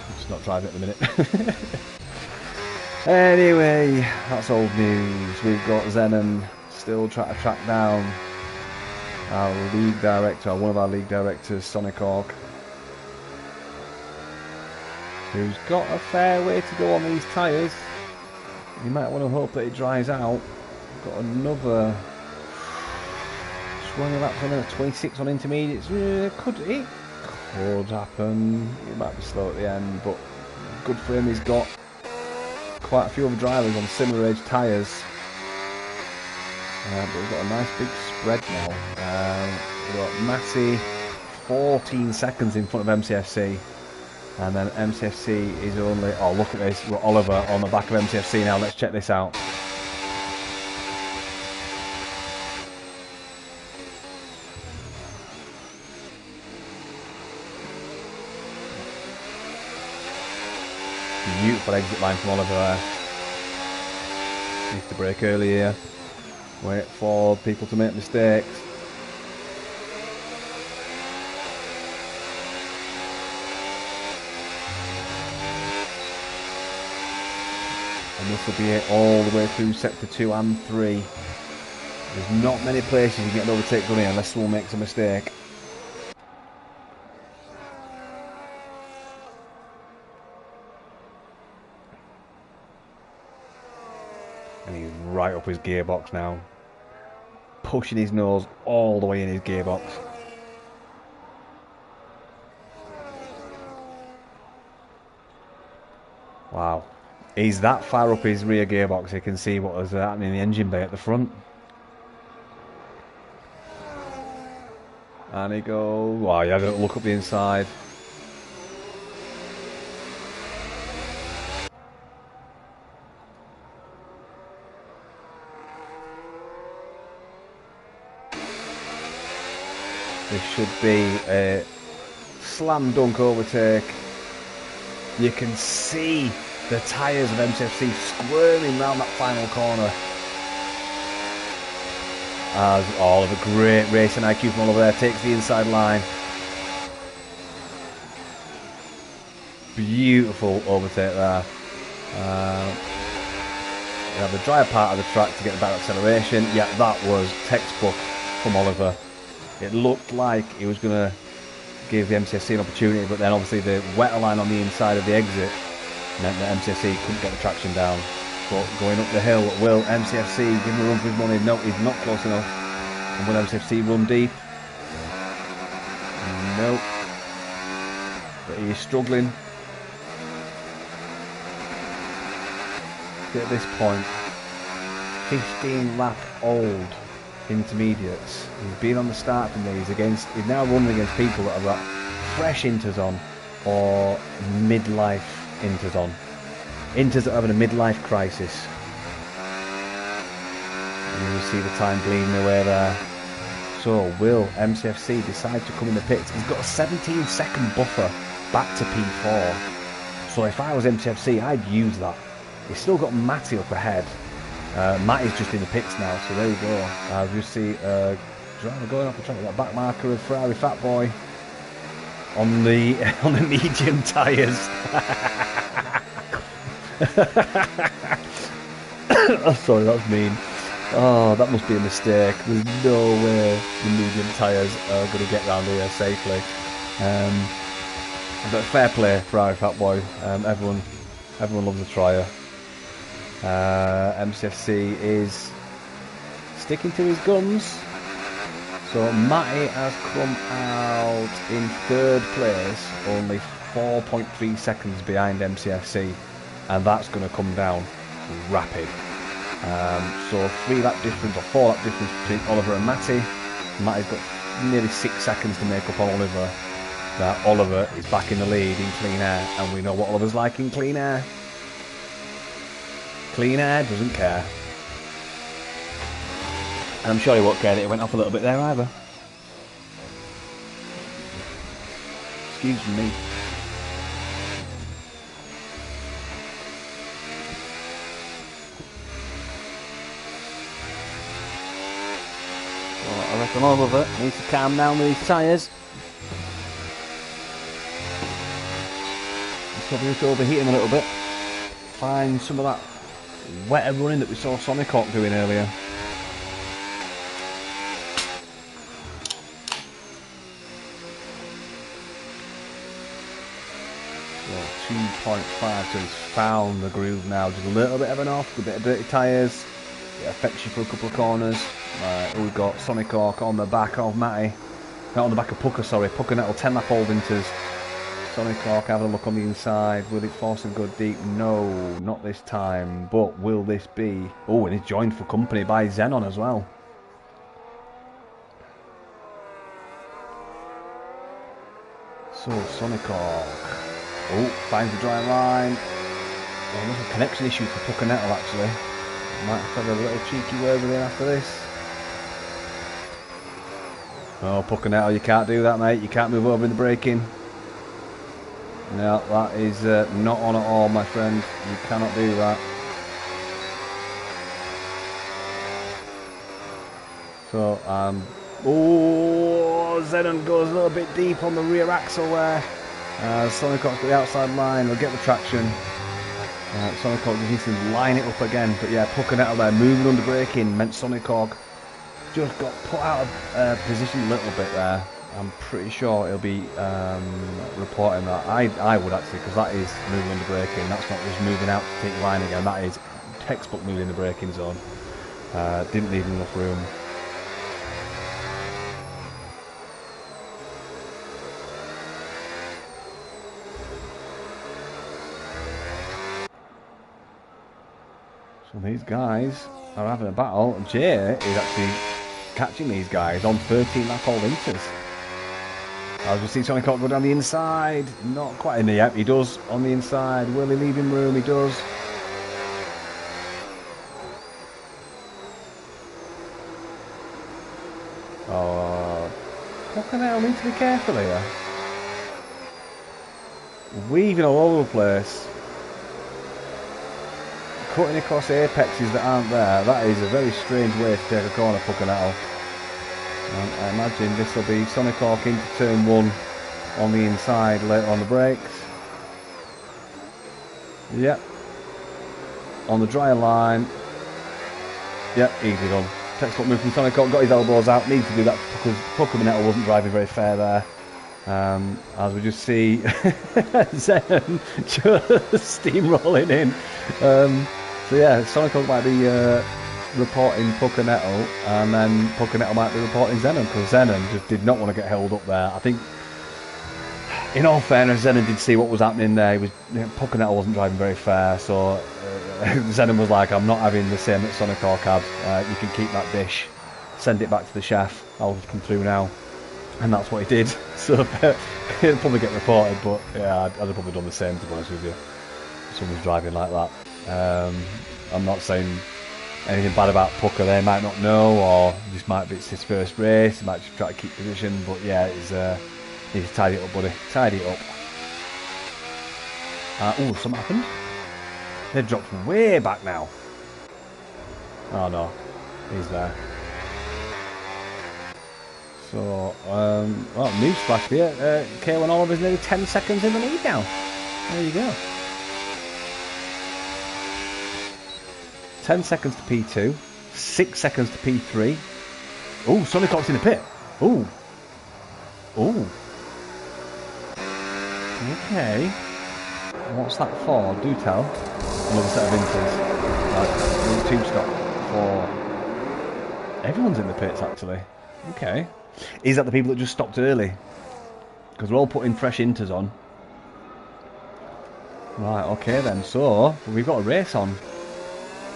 I'm just not driving at the minute. Anyway, that's old news. We've got Zenon still trying to track down our league director, one of our league directors, Sonic Hawk, who's got a fair way to go on these tyres. You might want to hope that it dries out. Got another 20 laps on there, 26 on intermediates. It could happen. It might be slow at the end, but good for him. He's got quite a few other drivers on similar age tyres. But we've got a nice big spread now. We've got Matty 14 seconds in front of MCFC. And then MCFC is only... Oh, look at this. We've got Oliver on the back of MCFC now. Let's check this out. Beautiful exit line from Oliver there. Needs to brake early here. Wait for people to make mistakes. And this will be it all the way through sector 2 and 3. There's not many places you can get an overtake done here unless someone makes a mistake. And he's right up his gearbox now. Pushing his nose all the way in his gearbox. Wow. He's that far up his rear gearbox, you can see what was happening in the engine bay at the front. And he goes... Wow, you have to look up the inside. This should be a slam dunk overtake. You can see the tyres of MCFC squirming round that final corner. As Oliver, great racing IQ from Oliver there, takes the inside line. Beautiful overtake there. You have the drier part of the track to get the better acceleration. Yeah, that was textbook from Oliver. It looked like he was going to give the MCFC an opportunity, but then obviously the wetter line on the inside of the exit meant that MCFC couldn't get the traction down. But going up the hill, will MCFC give him a run for his money? No, he's not close enough. And will MCFC run deep? No. But he is struggling. At this point, 15 lap old intermediates. He's been on the start from these against. He's now running against people that have got fresh inters on or midlife inters on. Inters that are having a midlife crisis. And you see the time bleeding away there. So will MCFC decide to come in the pits? He's got a 17-second buffer back to P4. So if I was MCFC, I'd use that. He's still got Matty up ahead. Matty's just in the pits now, so there you go. You see driver going off the track with that back marker of Ferrari Fat Boy on the medium tyres. Oh, sorry, that was mean. Oh, that must be a mistake. There's no way the medium tyres are going to get round here safely. But fair play, Ferrari Fat Boy. Everyone loves a trier. MCFC is sticking to his guns. So Matty has come out in third place, only 4.3 seconds behind MCFC, and that's going to come down rapid. So 3 lap difference or 4 lap difference between Oliver and Matty. Matty's got nearly 6 seconds to make up on Oliver. That Oliver is back in the lead in clean air, and we know what Oliver's like in clean air. Clean air doesn't care. And I'm sure he won't care that it went off a little bit there either. Excuse me. Well, I reckon Oliver needs to calm down with his tyres. He's probably just overheating a little bit. Find some of that wetter running that we saw Sonic Hawk doing earlier. So 2.5, so he's found the groove now. Just a little bit of an off, a bit of dirty tyres. It affects you for a couple of corners. We've got Sonic Hawk on the back of Matty. Not on the back of Pucker, sorry. Pucker Nettle 10 lap old inters. Sonic Hawk having a look on the inside. Will it force him go deep? No, not this time. But will this be... Oh, and he's joined for company by Xenon as well. So, Sonic Hawk. Oh, finds the dry line. Oh, there's a connection issue for Puckanettle actually. Might have a little cheeky word with him after this. Oh, Puckanettle, you can't do that, mate. You can't move over in the braking. No, that is not on at all, my friend. You cannot do that. So, oh, Xenon goes a little bit deep on the rear axle there. Sonic Hawk's got the outside line. They'll get the traction. Sonic Hawk just needs to line it up again. But yeah, Puckanettle there, moving under braking, meant Sonic Hawk just got put out of position a little bit there. I'm pretty sure he'll be reporting that. I would actually, because that is moving under braking. That's not just moving out to take the line again. That is textbook moving in the braking zone. Didn't leave enough room. So these guys are having a battle. Jay is actually catching these guys on 13 lap all inters. As we see Sonic Hawk go down the inside. Not quite in the yep, he does on the inside. Will he leave him room? He does. Oh, Puckanettle needs to be careful here. Weaving all over the place. Cutting across apexes that aren't there. That is a very strange way to take a corner, Puckanettle. I imagine this will be Sonic Hawk into turn 1 on the inside later on the brakes. Yep. On the dry line. Yep, easy done. Textbook move from Sonic Hawk, got his elbows out. Needs to do that because Puckanettle wasn't driving very fair there. As we just see Xenon just steamrolling in. So yeah, Sonic Hawk might be reporting Puckanettle, and then Puckanettle might be reporting Xenon, because Xenon just did not want to get held up there. I think, in all fairness, Xenon did see what was happening there. Puckanettle wasn't driving very fair, so Xenon was like, I'm not having the same that Sonic Hawk had. You can keep that dish, send it back to the chef, I'll just come through now. And that's what he did. So he'll probably get reported, but yeah, I'd have probably done the same, to be honest with you. If someone's driving like that. I'm not saying anything bad about Pucka. They might not know, or this might be it's his first race. He might just try to keep position, but yeah, he's need to tidy it up, buddy. Tidy it up. Oh, something happened. They've dropped way back now. Oh no, he's there. So, well, newsflash here. K1 Oliver's nearly 10 seconds in the lead now. There you go. 10 seconds to P2, 6 seconds to P3. Oh, Sonic Hawk's in the pit. Oh. Oh. Okay. What's that for? Do tell. Another set of inters. Team stop for... Everyone's in the pits, actually. Okay. Is that the people that just stopped early? Because we're all putting fresh inters on. Right, okay then. So, we've got a race on.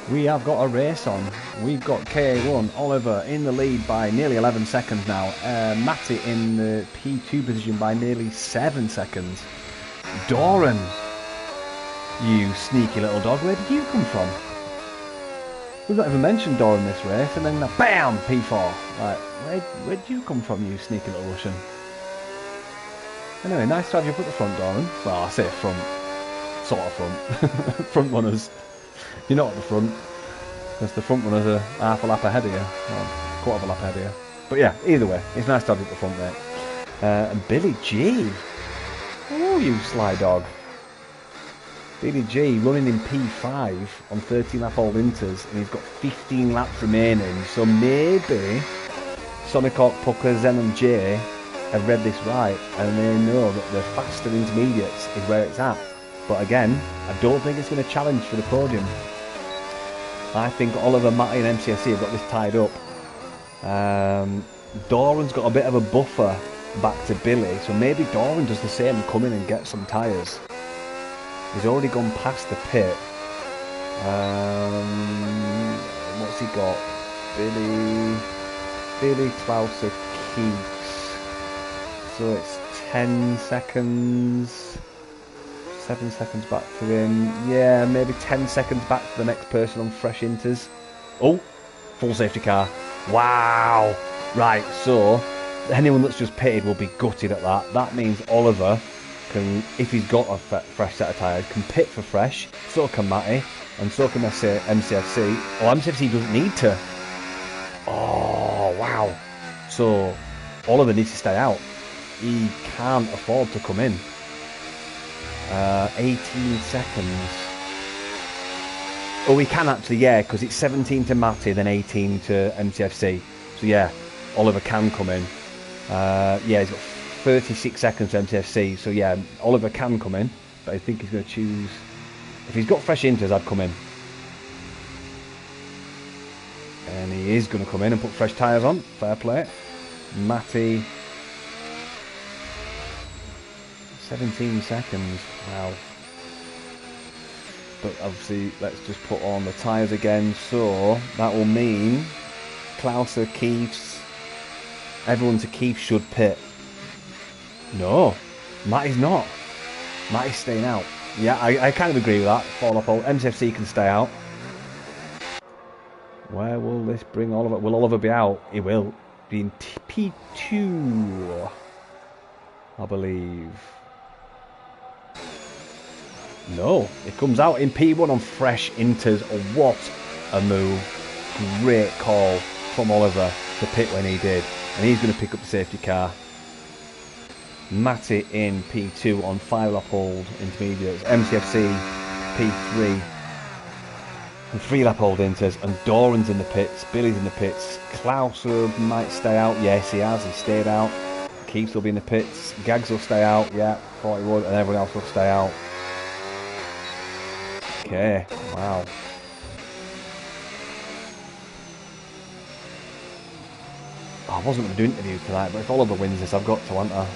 We have got a race on. We've got KA1 Oliver in the lead by nearly 11 seconds now. Matty in the P2 position by nearly 7 seconds. Doran, you sneaky little dog, where did you come from? We've not even mentioned Doran this race, and then BAM! P4. Right, where'd you come from, you sneaky little Russian? Anyway, nice to have you up at the front, Doran. Well, I say front. Sort of front. Front runners. You're not at the front, because the front runners are half a lap ahead of you, or quarter of a lap ahead of you. But yeah, either way, it's nice to have you at the front, mate. And Billy G. Oh, you sly dog. Billy G running in P5 on 13 lap old inters, and he's got 15 laps remaining, so maybe Sonic Hawk, Pucka, Zen and J have read this right, and they know that the faster intermediates is where it's at. But again, I don't think it's going to challenge for the podium. I think Oliver, Matty and MCSC have got this tied up. Doran's got a bit of a buffer back to Billy. So maybe Doran does the same and come in and get some tyres. He's already gone past the pit. What's he got? Billy Klauser keeps. So it's 10 seconds. 7 seconds back to him. Yeah, maybe 10 seconds back to the next person on fresh inters. Oh, full safety car. Wow. Right, so anyone that's just pitted will be gutted at that. That means Oliver can, if he's got a fresh set of tyres, can pit for fresh. So can Matty. And so can MCFC. Oh, MCFC doesn't need to. Oh, wow. So Oliver needs to stay out. He can't afford to come in. 18 seconds. Oh, he can actually, yeah, because it's 17 to Matty, then 18 to MCFC. So yeah, Oliver can come in. Yeah, he's got 36 seconds to MCFC. So yeah, Oliver can come in, but I think he's going to choose. If he's got fresh inters, I'd come in. And he is going to come in and put fresh tyres on. Fair play. Matty. 17 seconds. Wow. But obviously, let's just put on the tyres again. So that will mean Klauser, Keefs, everyone to Keef should pit. No, Matty's not. Matty's staying out. Yeah, I kind of agree with that. Fall off all. MCFC can stay out. Where will this bring Oliver? Will Oliver be out? He will. Be in P2, I believe. No, it comes out in P1 on fresh inters. Oh, what a move. Great call from Oliver to pit when he did. And he's going to pick up the safety car. Matty in P2 on 5-lap hold intermediates. MCFC P3 and 3-lap hold inters. And Doran's in the pits. Billy's in the pits. Klauser might stay out. Yes, he has. He stayed out. Keeps will be in the pits. Gags will stay out. Yeah, thought he would. And everyone else will stay out. Okay, wow. Oh, I wasn't going to do an interview tonight, but if Oliver wins this, I've got to, haven't I?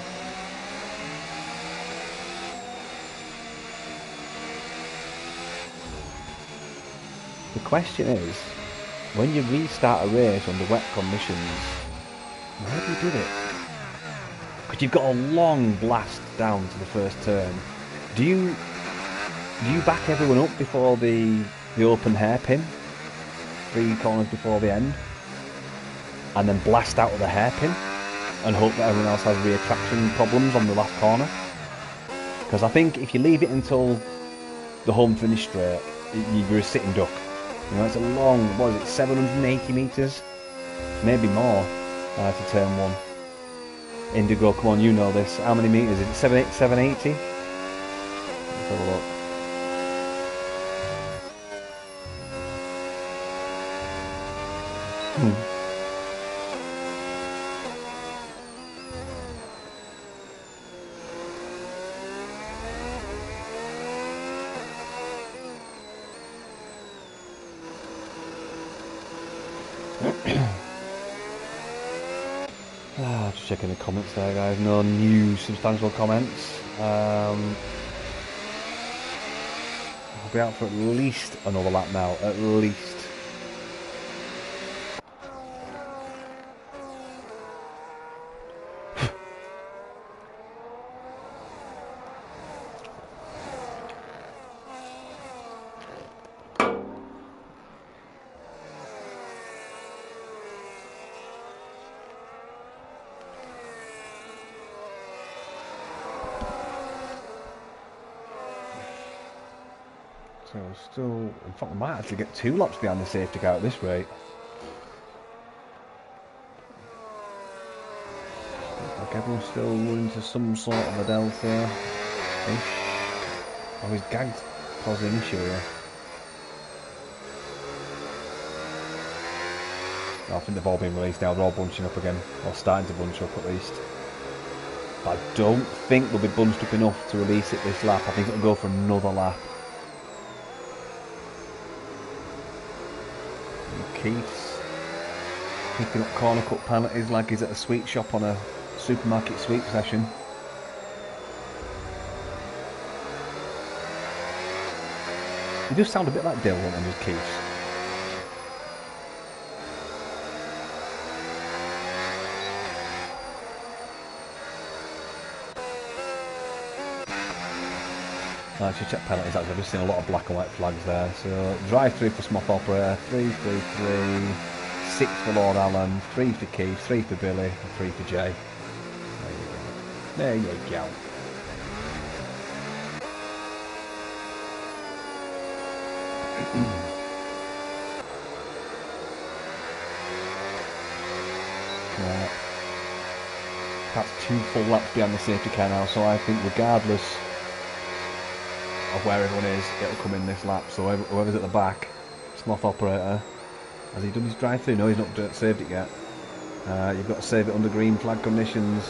The question is, when you restart a race under wet conditions, where do you do it? Because you've got a long blast down to the first turn. Do you back everyone up before the open hairpin, 3 corners before the end, and then blast out of the hairpin and hope that everyone else has reattraction problems on the last corner? Because I think if you leave it until the home finish straight, you're a sitting duck. You know, it's a long, what is it, 780 metres? Maybe more to turn 1. Indigo, come on, you know this. How many metres is it? 780? Let's have a look. Just checking the comments there, guys. No new substantial comments. I'll be out for at least another lap now. At least. So still, in fact, I might actually get 2 laps behind the safety car at this rate. Like everyone's still running to some sort of a delta-ish. Oh, he's gagged causing an issue here. I think they've all been released now. They're all bunching up again, or starting to bunch up at least. But I don't think they'll be bunched up enough to release it this lap. I think it'll go for another lap. Keith's picking up corner cut penalties like he's at a sweet shop on a supermarket sweep session. He does sound a bit like Dylan and his Keith. Actually, check penalties. I've just seen a lot of black and white flags there. So, drive-through for Smith Opera, 3-3-3, 6 for Lord Allen, 3 for Keith, 3 for Billy, and 3 for Jay. There you go. There you go. Right. That's 2 full laps behind the safety car now, so I think regardless of where everyone is, it'll come in this lap. So whoever's at the back, Smith Operator, has he done his drive-through? No, he's not saved it yet. You've got to save it under green flag conditions.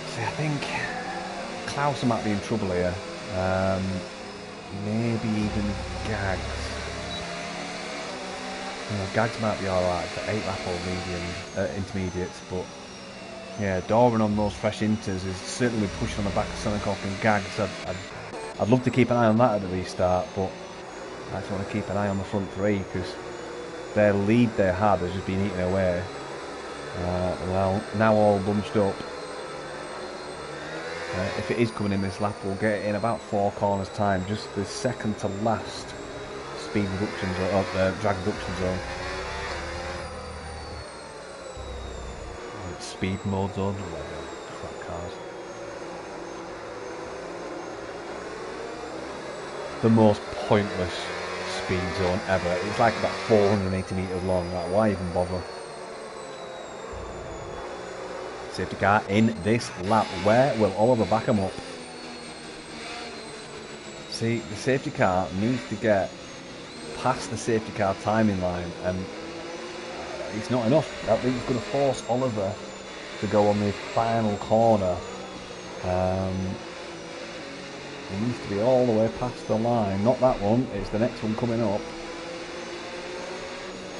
See, I think Klaus might be in trouble here. Maybe even Gags. Gags might be alright for 8 lap or medium, intermediates, but yeah, Doran on those fresh inters is certainly pushing on the back of Sonikoff and Gags. I'd love to keep an eye on that at the restart, but I just want to keep an eye on the front 3 because their lead they had has just been eaten away. Well, now all bunched up. If it is coming in this lap, we'll get it in about 4 corners time, just the second to last speed reduction zone, drag reduction zone. Speed mode zone, crap cars. The most pointless speed zone ever. It's like about 480 metres long, like why even bother? Safety car in this lap. Where will Oliver back him up? See, the safety car needs to get past the safety car timing line, and it's not enough. I think it's going to force Oliver to go on the final corner. He needs to be all the way past the line. Not that one, it's the next one coming up.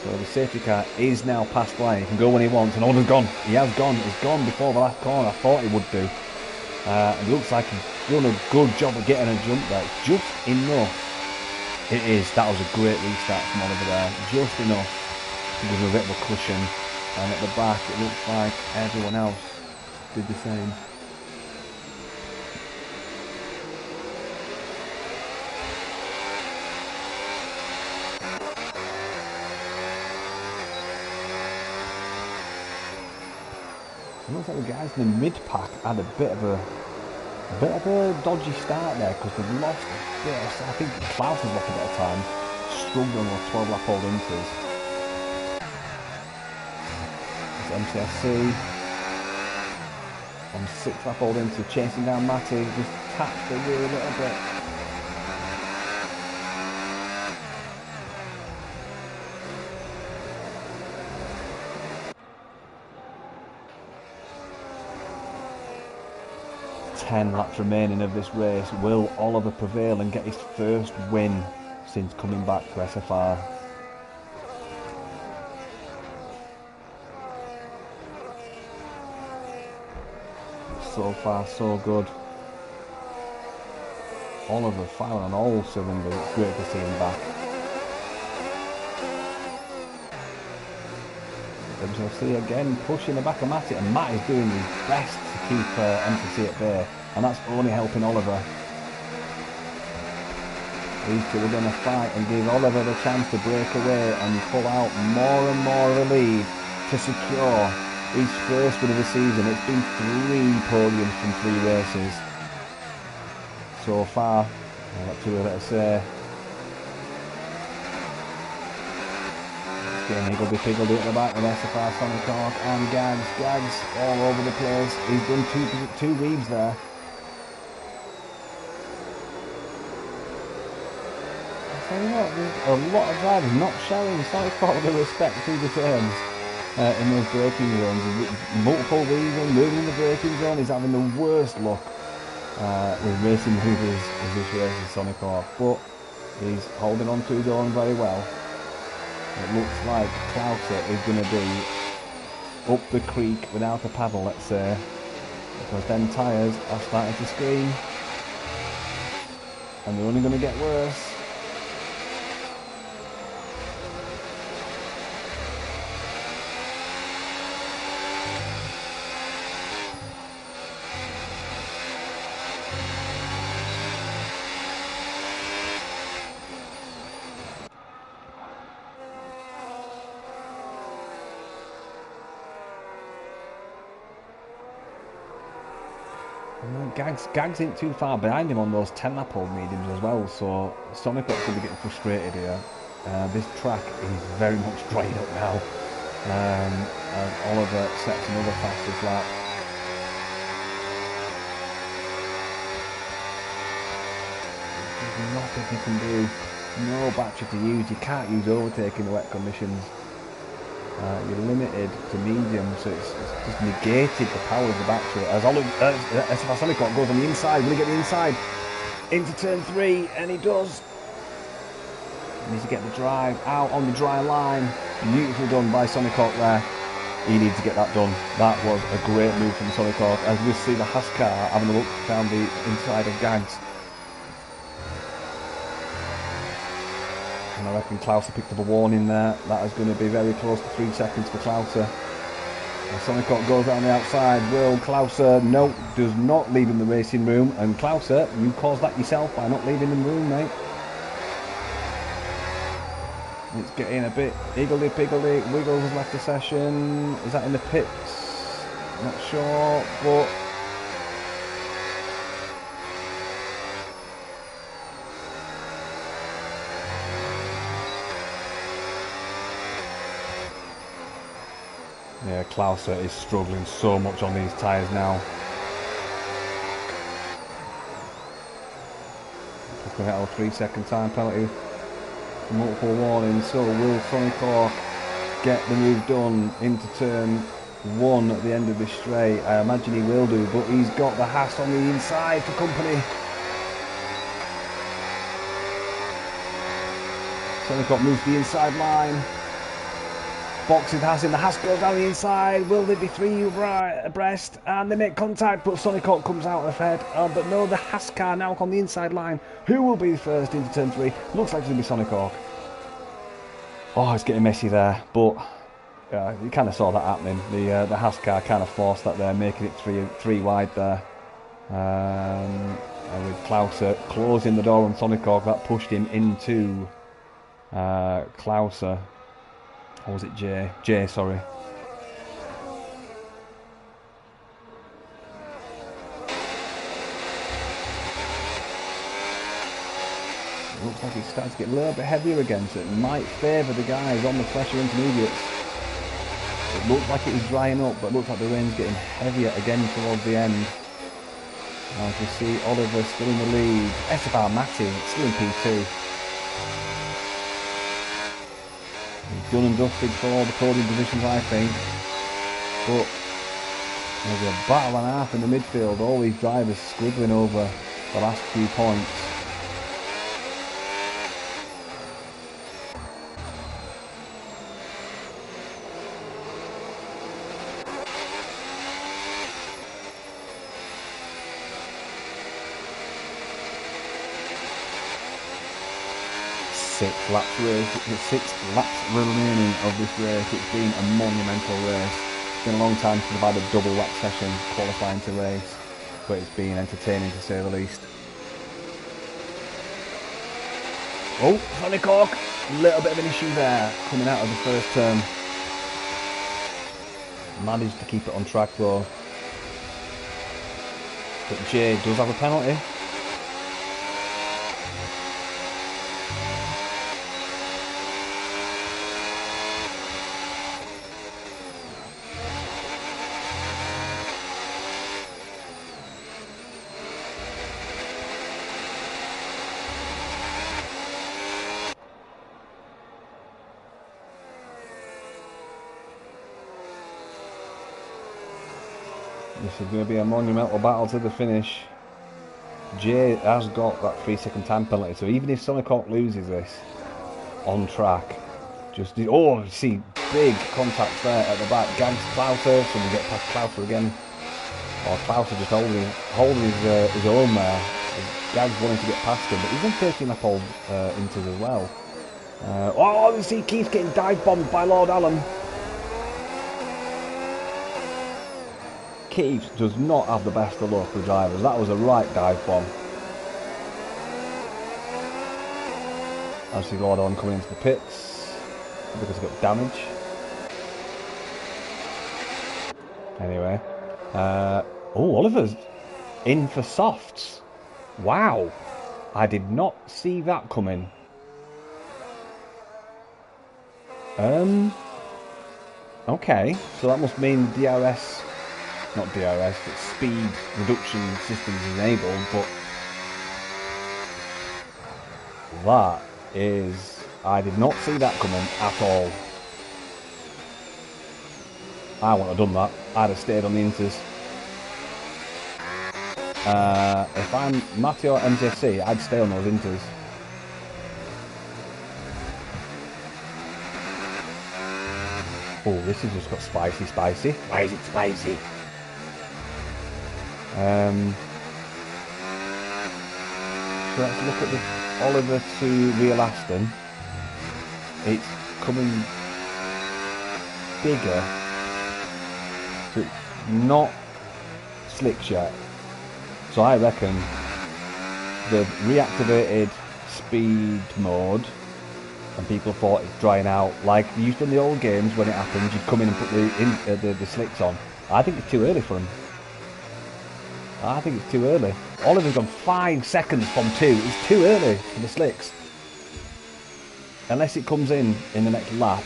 So the safety car is now past the line. He can go when he wants, and Oliver's gone. He has gone. He's gone before the last corner. I thought he would do. It looks like he's done a good job of getting a jump there. Just enough. It is. That was a great restart from Oliver there. Just enough to give him a bit of a cushion. And at the back, it looks like everyone else did the same. It looks like the guys in the mid-pack had a bit of a dodgy start there because they've lost a bit. I think Klaus has lost a bit of time, struggling with 12 lap old inters. It's MCSC on 6 lap old inter, chasing down Matty, just tapped the wheel a little bit. Ten laps remaining of this race. Will Oliver prevail and get his first win since coming back to SFR? So far, so good. Oliver firing on all cylinders. It's great to see him back. MCC again pushing the back of Matt, and Matt is doing his best to keep MCC at bay, and that's only helping Oliver. These two are going to fight and give Oliver the chance to break away and pull out more and more of a lead to secure his first win of the season. It's been 3 podiums from 3 races so far. I've got too little to say. Higgledy-piggledy at the back with SFR, Sonic Hawk and Gags all over the place. He's done two weaves there. I tell you what, there's a lot of drivers not showing Sonic Hawk the respect through the turns in those braking zones. Multiple weaves and moving in the braking zone. He's having the worst luck. with racing movers as this race is Sonic Hawk, but he's holding on to his own very well. It looks like Klauser is going to be up the creek without a paddle, let's say, because them tyres are starting to scream, and they're only going to get worse. Gags ain't too far behind him on those 10-lap-old mediums as well, so Sonic Hawk could be getting frustrated here. This track is very much dried up now. Oliver sets another fastest lap. There's nothing you can do. No battery to use. You can't use overtake in the wet conditions. You're limited to medium, so it's just negated the power of the battery. As Sonic Hawk goes on the inside, will he get the inside into turn 3? And he does. He needs to get the drive out on the dry line. Beautifully done by Sonic Hawk there. He needs to get that done. That was a great move from Sonic Hawk. As we see the Haas car having a look down the inside of Gags. And I reckon Klauser picked up a warning there. That is going to be very close to 3 seconds for Klauser. And Sonic Hawk goes around the outside. Will Klauser, no, does not leave in the racing room. And Klauser, you caused that yourself by not leaving the room, mate. It's getting a bit higgledy-piggledy. Wiggles has left the session. Is that in the pits? Not sure, but... yeah, Klauser is struggling so much on these tyres now. Looking at a 3-second time penalty. Multiple warnings, so will Sonic Hawk get the move done into turn 1 at the end of this straight? I imagine he will do, but he's got the Haas on the inside for company. Sonic Hawk moves to the inside line. Boxes Haas in, the Haas goes down the inside. Will they be 3 abreast? And they make contact, but Sonic Hawk comes out ahead. But no, the Haas car now on the inside line. Who will be first into turn 3? Looks like it's going to be Sonic Hawk. Oh, it's getting messy there, but you kind of saw that happening. The Haas car kind of forced that there, making it three wide there. And with Klauser closing the door on Sonic Hawk, that pushed him into Klauser. Or was it Jay? Jay, sorry. It looks like it's starting to get a little bit heavier again, so it might favour the guys on the pressure intermediates. It looks like it is drying up, but it looks like the rain's getting heavier again towards the end. As we see Oliver still in the lead. Esteban Matti still in P2. He's done and dusted for all the podium positions, I think. But there's a battle and a half in the midfield. All these drivers squibbling over the last few points. Six laps remaining of this race. It's been a monumental race. It's been a long time since I've had a double lap session qualifying to race, but it's been entertaining to say the least. Oh, Sonic Hawk, a little bit of an issue there coming out of the first turn. Managed to keep it on track though. But Jay does have a penalty. This is going to be a monumental battle to the finish. Jay has got that 3-second time penalty, so even if Sonic Hawk loses this on track, just oh, see big contacts there at the back. Gags Klauser, so we get past Klauser again. Or Klauser just holding his own there. Gags wanting to get past him, but he's on 13 lap old Inters as well. Oh, you see Keith getting dive bombed by Lord Allen. Keith does not have the best of luck with drivers. That was a right dive bomb. I see Lord Allen coming into the pits because he got damage. Anyway. Oh, Oliver's in for softs. Wow. I did not see that coming. Okay, so that must mean DRS, not DRS, but speed reduction system is enabled, but that is, I did not see that coming at all. I wouldn't have done that. I'd have stayed on the Inters. If I'm Matty or MCFC, I'd stay on those Inters. Oh, this has just got spicy. Why is it spicy? So let's look at the Oliver to Real Aston. It's coming bigger. So it's not slicks yet. So I reckon they've reactivated speed mode and people thought it's drying out. Like you used to in the old games when it happens, you'd come in and put the slicks on. I think it's too early for them. I think it's too early. Oliver's gone 5 seconds from 2. It's too early for the slicks. Unless it comes in the next lap,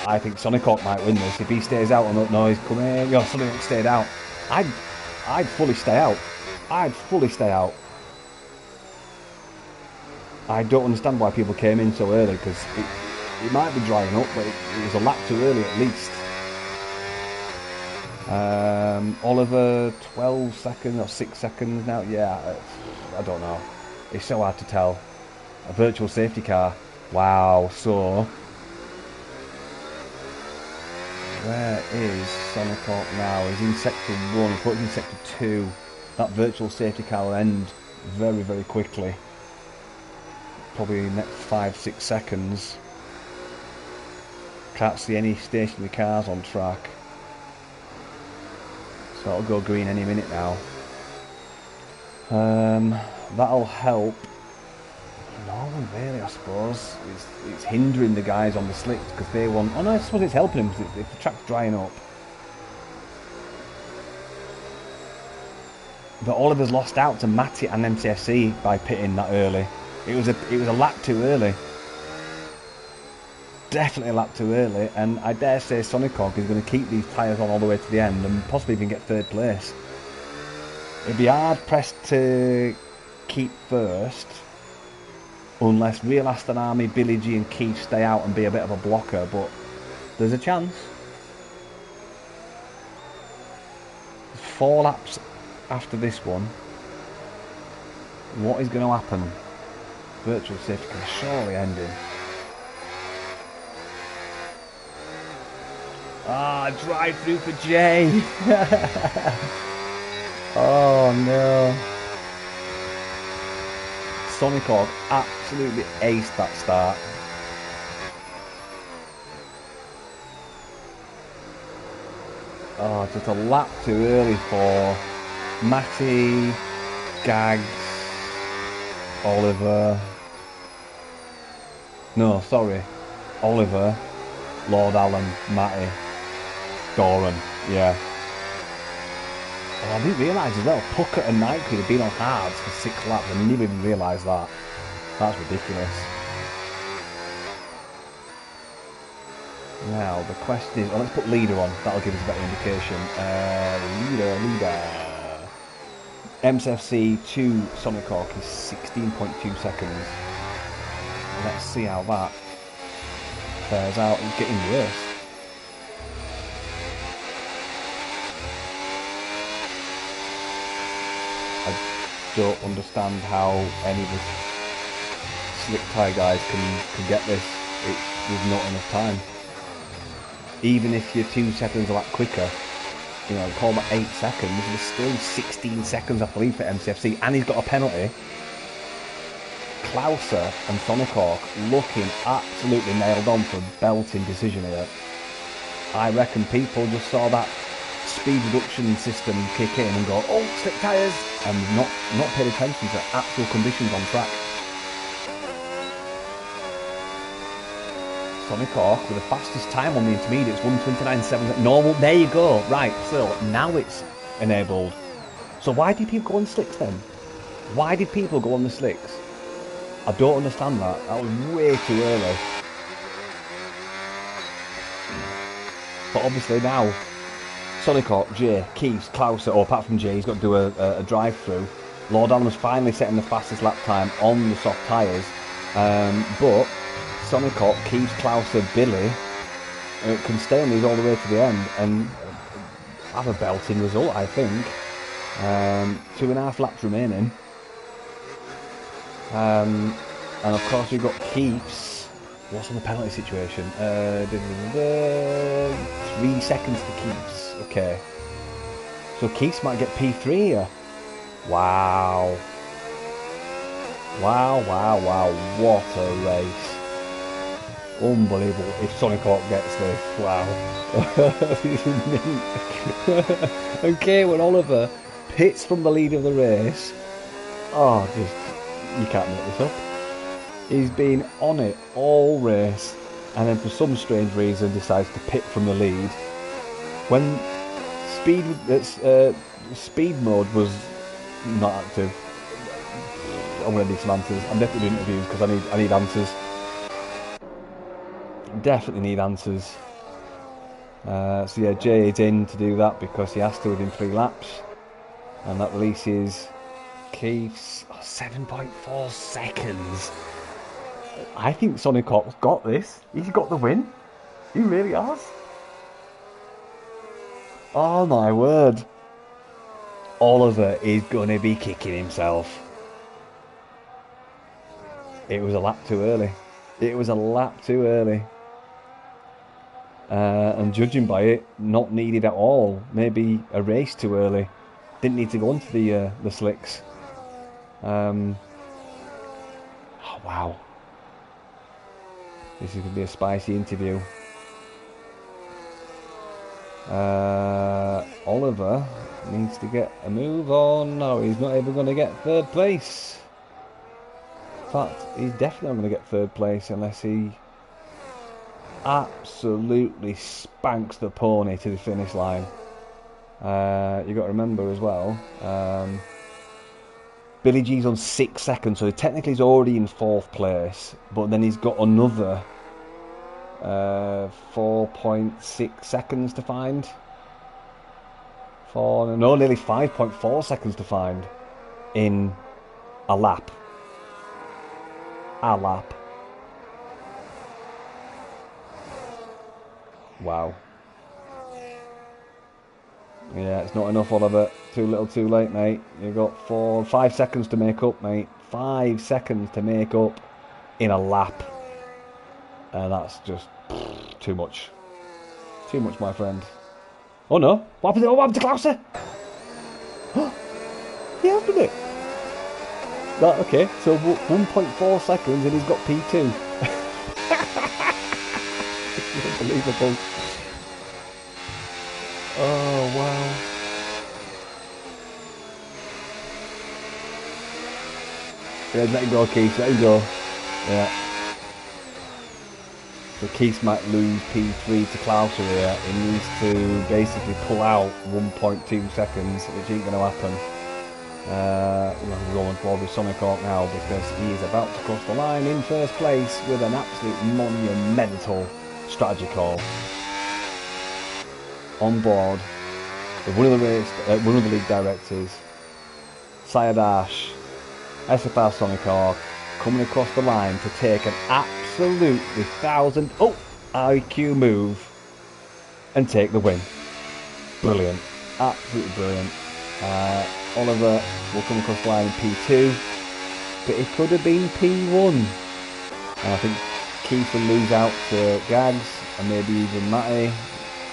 I think Sonic Hawk might win this. If he stays out on that noise, come in. Yo, Sonic Hawk stayed out. I'd fully stay out. I'd fully stay out. I don't understand why people came in so early, because it might be drying up, but it was a lap too early at least. Oliver, 12 seconds or 6 seconds now. Yeah, I don't know. It's so hard to tell. A virtual safety car. Wow, so where is Sonic Hawk now? He's in sector 1, he's in sector 2. That virtual safety car will end very, very quickly. Probably in the next 5-6 seconds. Can't see any stationary cars on track. So it'll go green any minute now. That'll help. No, really, I suppose. It's hindering the guys on the slicks because they want... Oh no, I suppose it's helping them because if the track's drying up. But Oliver's lost out to Matty and MCFC by pitting that early. It was a lap too early. Definitely a lap too early, and I dare say Sonic Hawk is going to keep these tyres on all the way to the end and possibly even get 3rd place. It'd be hard pressed to keep first unless Real Aston Army, Billy G and Keith stay out and be a bit of a blocker, but there's a chance. 4 laps after this one. What is going to happen? Virtual safety car surely ending. Ah, drive through for Jay. Oh no. Sonic Hawk absolutely aced that start. Oh, just a lap too early for Matty, Gags, Oliver. No, sorry. Oliver, Lord Allen, Matty, Doran, yeah. Oh, I didn't realise as well, Puckett and Nike had been on hards for 6 laps. I didn't even realise that. That's ridiculous. Now, the question is... Oh, let's put leader on. That'll give us a better indication. Leader. MCFC to Sonic Hawk is 16.2 seconds. Let's see how that fares out. It's getting worse. don't understand how any of the slick tyre guys can get this. There's not enough time. Even if you're 2 seconds a lap quicker, you know, call that 8 seconds, there's still 16 seconds, I believe, for MCFC, and he's got a penalty. Klauser and Sonic Hawk looking absolutely nailed on for a belting decision here. I reckon people just saw that speed reduction system kick in and go, oh, slick tyres, and not paid attention to actual conditions on track. Sonic Hawk with the fastest time on the intermediates, 1:29.7 normal. There you go. Right, so now it's enabled. So why did people go on slicks then? Why did people go on the slicks? I don't understand that. That was way too early. But obviously now, Sonic Hawk, Jay, Keith, Klauser, or apart from Jay, he's got to do a drive-through. Lord Allen's finally setting the fastest lap time on the soft tyres. But Sonic Hawk, Keith, Klauser, Billy can stay on these all the way to the end and have a belting result, I think. 2.5 laps remaining. And of course we've got Keith's. What's on the penalty situation? 3 seconds to Keith's. Okay. So Keith's might get P3 here. Wow. Wow. What a race. Unbelievable. If Sonic Hawk gets this, wow. Okay, when Oliver pits from the lead of the race, oh, just, you can't make this up. He's been on it all race, and then for some strange reason decides to pit from the lead. When speed mode was not active, I'm going to need some answers. I'm definitely doing interviews because I need answers. Definitely need answers. So yeah, Jay is in to do that because he has to within 3 laps, and that releases Keith's 7.4 seconds. I think Sonic Hawk's got this. He's got the win. He really has. Oh my word. Oliver is going to be kicking himself. It was a lap too early. It was a lap too early. And judging by it, not needed at all. Maybe a race too early. Didn't need to go onto the slicks. Oh, wow. This is going to be a spicy interview. Oliver needs to get a move on. No, he's not even going to get 3rd place. In fact, he's definitely not going to get 3rd place unless he absolutely spanks the pony to the finish line. You've got to remember as well, Billy G's on 6 seconds, so technically he's already in 4th place, but then he's got another 4.6 seconds to find. Nearly 5.4 seconds to find in a lap. Wow. Yeah, it's not enough, Oliver. Too little, too late, mate. You've got 5 seconds to make up, mate. 5 seconds to make up in a lap. And that's just too much. Too much, my friend. Oh no! What happened to Klauser? He has done it! Right, okay, so 1.4 seconds and he's got P2. Unbelievable. Oh, wow. Yeah, let him go, Keith, let him go. Yeah. So Keith might lose P3 to Klauser here. He needs to basically pull out 1.2 seconds, which ain't going to happen. We're going forward with Sonic Hawk now because he is about to cross the line in 1st place with an absolute monumental strategy call. On board with one of the league directors, Sayadash, SFR Sonic Hawk, coming across the line to take an absolutely 1000 IQ move and take the win. Brilliant, absolutely brilliant. Oliver will come across the line in P2, but it could have been P1. And I think Keith will lose out to Gags and maybe even Matty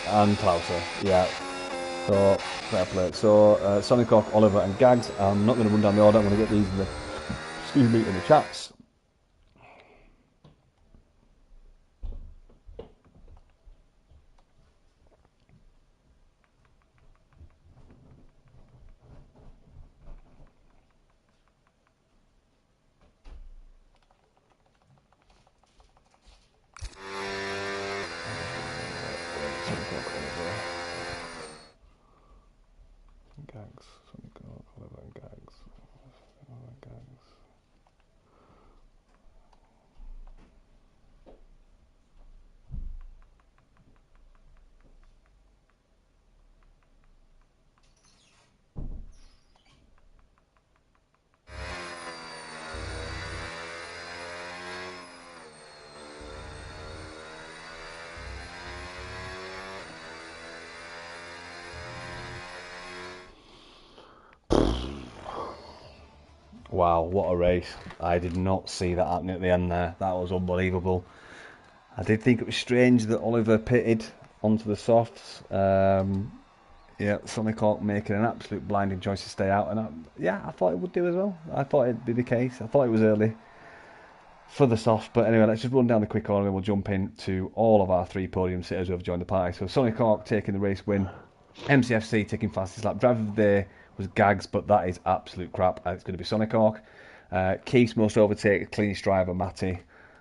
and Klauser. Yeah. So, fair play. So, Sonic Hawk, Oliver and Gags. I'm not going to run down the order. I'm going to get these in the, excuse me, in the chats. Gags, Sonic Hawk, Oliver and Gags. Gags. Wow, what a race. I did not see that happening at the end there. That was unbelievable. I did think it was strange that Oliver pitted onto the softs. Yeah, Sonic Hawk making an absolute blinding choice to stay out. And I thought it would do as well. I thought it'd be the case. I thought it was early for the soft. But anyway, let's just run down the quick order and we'll jump into all of our three podium sitters who have joined the party. So Sonic Hawk taking the race win. MCFC taking fastest lap. Driver of the day was Gags, but that is absolute crap. It's going to be Sonic Hawk. Keith's most overtake, cleanest driver, Matty.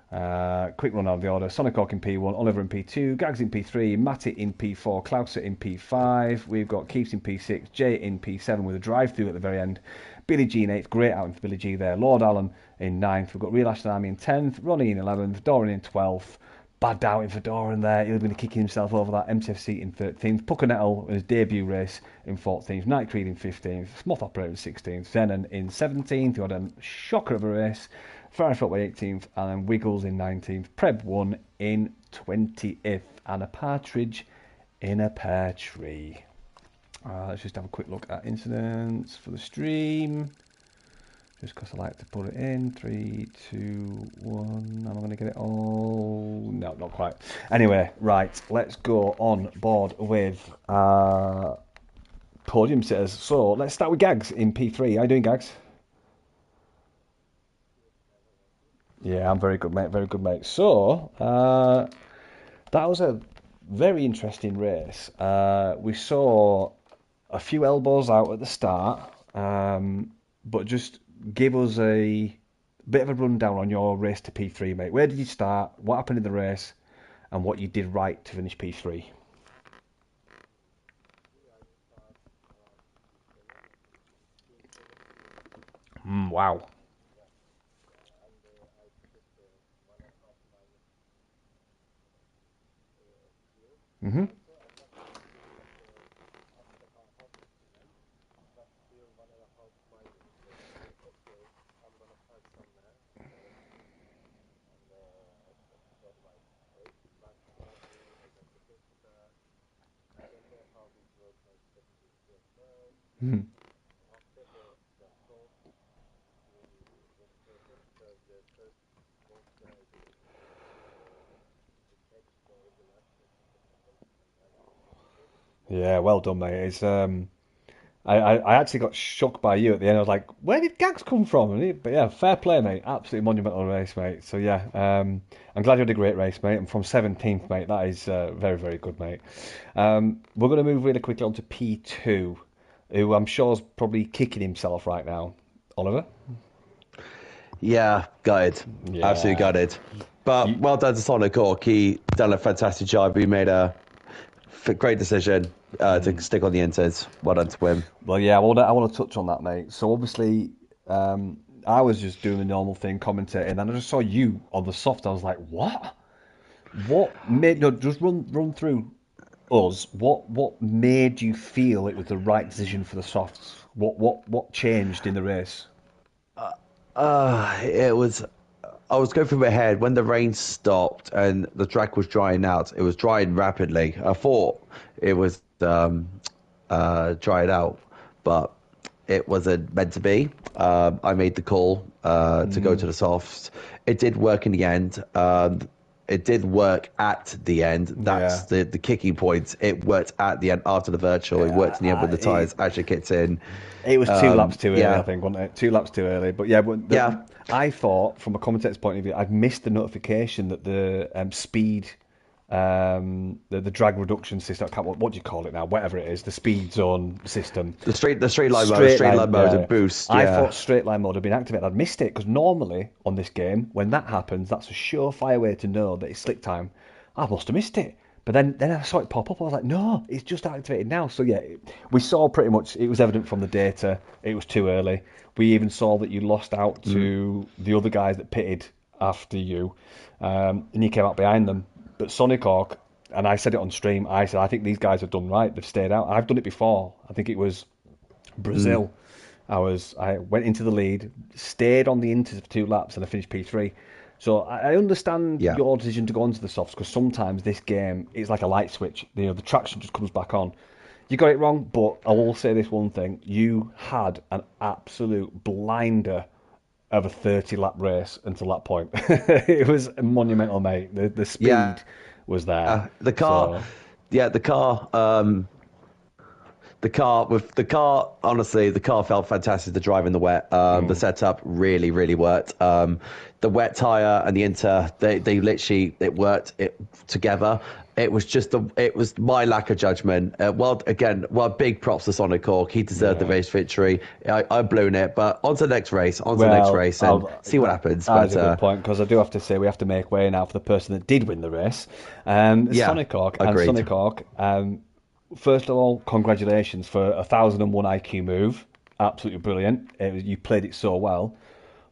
Quick run out of the order. Sonic Hawk in P1, Oliver in P2, Gags in P3, Matty in P4, Klauser in P5. We've got Keith in P6, Jay in P7 with a drive-through at the very end. Billy G in 8th, great outing for Billy G there. Lord Allen in 9th. We've got Real Ashton Army in 10th, Ronnie in 11th, Doran in 12th. Bad outing for Doran there. He'll be kicking himself over that. MTFC in 13th. Puckanettle in his debut race in 14th. Night Creed in 15th. Smoth Operator in 16th. Zenon in 17th, who had a shocker of a race. Ferrari Footway 18th. And then Wiggles in 19th. Preb 1 in 20th. And a partridge in a pear tree. Let's just have a quick look at incidents for the stream. Just because I like to put it in. 3, 2, 1. Am I going to get it all? No, not quite. Anyway, right. Let's go on board with podium sitters. So let's start with Gags in P3. How you doing, Gags? Yeah, I'm very good, mate. Very good, mate. So that was a very interesting race. We saw a few elbows out at the start, but just give us a bit of a rundown on your race to P3, mate. Where did you start? What happened in the race? And what you did right to finish P3? Wow. hmm Yeah, well done, mate. I actually got shocked by you at the end. I was like, where did Gags come from? But yeah, fair play, mate. Absolutely monumental race, mate. So yeah, I'm glad you had a great race, mate. And from 17th, mate, that is very, very good, mate. We're going to move really quickly on to P2, who I'm sure is probably kicking himself right now. Oliver? Yeah, gutted. Absolutely Yeah. gutted. But You, well done to Sonic Hawk. He done a fantastic job. He made a great decision to stick on the inters. Well done to him. well, yeah, I want to touch on that, mate. So obviously, I was just doing the normal thing, commentating, and I just saw you on the soft. I was like, what? What made no? Just run through us. What made you feel it was the right decision for the softs? What changed in the race? It was. I was going through my head when the rain stopped and the track was drying out. It was drying rapidly. I thought it was dried out, but it wasn't meant to be. I made the call to go to the softs. It did work in the end. It did work at the end. That's Yeah. the kicking point. It worked at the end after the virtual. It Yeah, worked in the end when the tires actually kicked in. it was 2 laps too early, I Yeah, think, wasn't it? 2 laps too early. But yeah, yeah. I thought, from a commentator's point of view, I'd missed the notification that the speed, the drag reduction system, I can't, what do you call it now? Whatever it is, the speed zone system. The straight line mode and boost. I Yeah, thought straight line mode had been activated. I'd missed it because normally on this game, when that happens, that's a surefire way to know that it's slick time. I must have missed it. But then I saw it pop up. I was like, no, it's just activated now. So yeah, we saw pretty much. It was evident from the data. It was too early. We even saw that you lost out to the other guys that pitted after you, and you came out behind them. But Sonic Hawk, and I said it on stream. I said I think these guys have done right. They've stayed out. I've done it before. I think it was Brazil. I went into the lead, stayed on the inters for 2 laps, and I finished P3. So I understand yeah. your decision to go onto the softs because sometimes this game is like a light switch. The traction just comes back on. You got it wrong, but I will say this one thing: you had an absolute blinder of a 30-lap race until that point. It was monumental, mate. The speed Yeah, was there. the car, So yeah, the car. The car, honestly, the car felt fantastic to drive in the wet. The setup really, really worked. The wet tire and the inter, they literally it worked together. It was it was my lack of judgment. Big props to Sonic Hawk. He deserved the yeah. race victory. I've blown it, but on to the next race, Well, and see what happens. that's But a good point because I do have to say we have to make way now for the person that did win the race, yeah, Sonic Hawk. And agreed. Sonic Hawk, first of all, congratulations for 1,001 IQ move. Absolutely brilliant. You played it so well.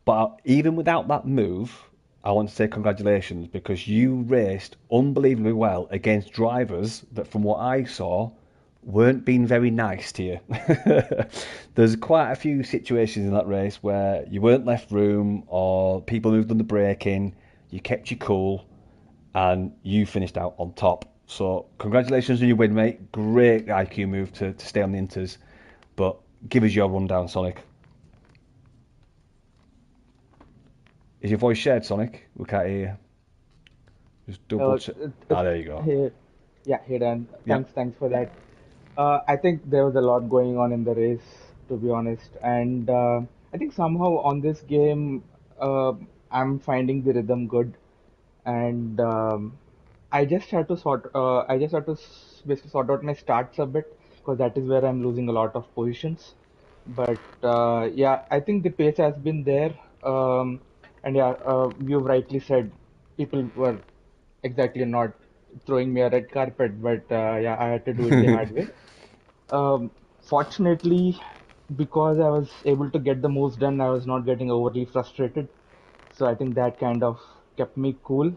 But even without that move, I want to say congratulations because you raced unbelievably well against drivers that, from what I saw, weren't being very nice to you. There's quite a few situations in that race where you weren't left room or people who've done the braking, you kept you cool, and you finished out on top. So congratulations on your win, mate. Great IQ move to stay on the inters. But give us your rundown, Sonic. Is your voice shared, Sonic? We can't hear you. Just double Uh, check. uh, There you go. hey, yeah, hey Dan, Yep. thanks for that. I think there was a lot going on in the race, to be honest, and I think somehow on this game, uh, I'm finding the rhythm good, and I just had to basically sort out my starts a bit because that is where I'm losing a lot of positions. But yeah, I think the pace has been there, and yeah, you've rightly said people were exactly not throwing me a red carpet, but yeah, I had to do it the hard way. Fortunately, because I was able to get the moves done, I was not getting overly frustrated. So I think that kind of kept me cool.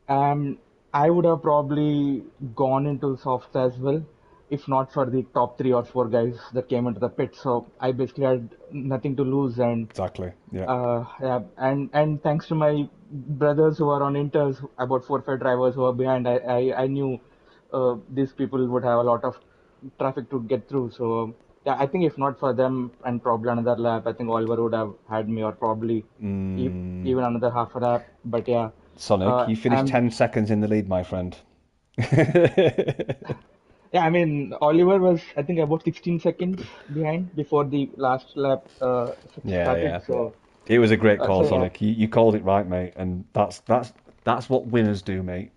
Um, I would have probably gone into softs as well, if not for the top 3 or 4 guys that came into the pit. So I basically had nothing to lose, and Exactly. Yeah. yeah, and thanks to my brothers who are on inters, about 4 or 5 drivers who are behind, I knew these people would have a lot of traffic to get through. So yeah, I think if not for them and probably another lap, I think Oliver would have had me, or probably even another half a lap. But yeah, Sonic, you finished I'm 10 seconds in the lead, my friend. yeah. I mean, Oliver was I think about 16 seconds behind before the last lap Yeah, started. yeah. So It was a great call, so yeah. Sonic. You called it right, mate, and that's what winners do, mate.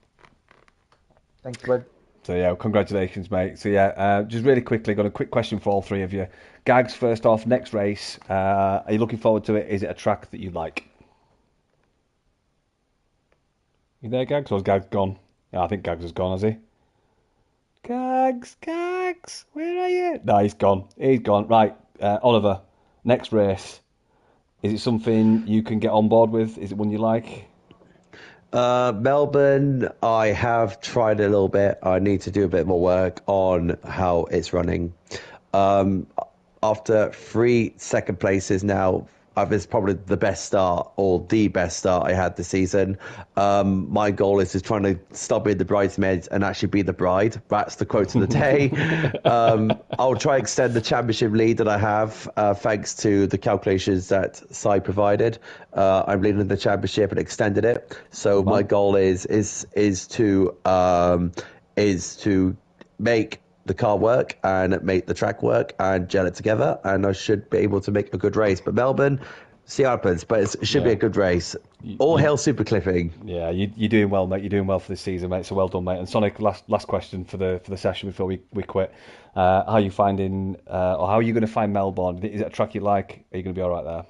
Thanks, bud. So yeah, congratulations, mate. So yeah, just really quickly, got a quick question for all three of you. Gags, first off, next race. Are you looking forward to it? Is it a track that you like? You there, Gags? Or has Gags gone? Yeah, I think Gags has gone, has he? Gags, where are you? No, he's gone. He's gone. Right, Oliver, next race. Is it something you can get on board with? Is it one you like? Melbourne, I have tried a little bit. I need to do a bit more work on how it's running. Um, After 3 second places now, it's probably the best start or the best start I had this season. My goal is to try to stop being the bridesmaid and actually be the bride. That's the quote of the day. I'll try extend the championship lead that I have, thanks to the calculations that Sai provided. I'm leading the championship and extended it. So Good my man. goal is to make the car work and make the track work and gel it together, and I should be able to make a good race. But Melbourne, see how it happens, but it should be Yeah. a good race. You, All you, hail super clipping. yeah, you're doing well, mate. You're doing well for this season, mate. So well done, mate. And Sonic, last question for the session before we quit. How are you finding, or how are you going to find Melbourne? Is it a track you like? Are you going to be all right there?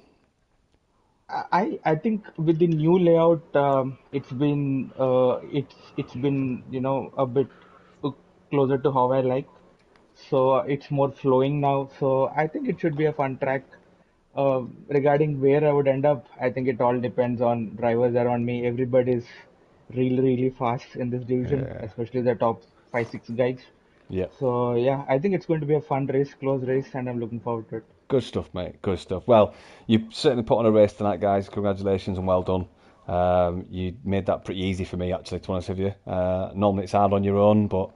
I think with the new layout, it's been a bit uh, closer to how I like. So it's more flowing now. So I think it should be a fun track. Regarding where I would end up, I think it all depends on drivers around me. Everybody's really, really fast in this division, Yeah. especially the top five, six guys. Yeah. So yeah, I think it's going to be a fun race, close race, and I'm looking forward to it. Good stuff, mate. Good stuff. Well, you certainly put on a race tonight, guys. Congratulations and well done. You made that pretty easy for me, actually, to be honest with you. Normally it's hard on your own, but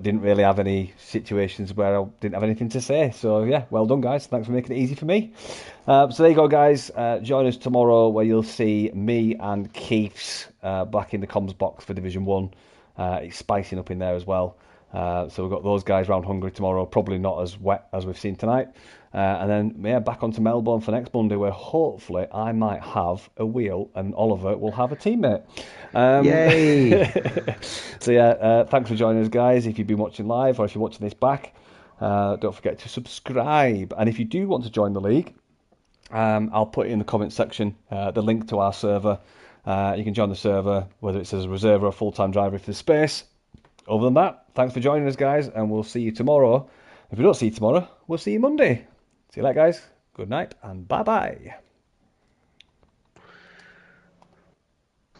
didn't really have any situations where I didn't have anything to say. So, yeah, well done, guys. Thanks for making it easy for me. So, there you go, guys. Join us tomorrow where you'll see me and Keith's back in the comms box for Division 1. It's spicing up in there as well. So we've got those guys around Hungary tomorrow, probably not as wet as we've seen tonight. And then, yeah, back onto Melbourne for next Monday, where hopefully I might have a wheel and Oliver will have a teammate. Yay! So, yeah, thanks for joining us, guys. If you've been watching live or if you're watching this back, don't forget to subscribe. And if you do want to join the league, I'll put it in the comments section, the link to our server. You can join the server, whether it's as a reserve or a full-time driver if there's space. Other than that, thanks for joining us, guys, and we'll see you tomorrow. If we don't see you tomorrow, we'll see you Monday. See you later, guys. Good night, and bye-bye.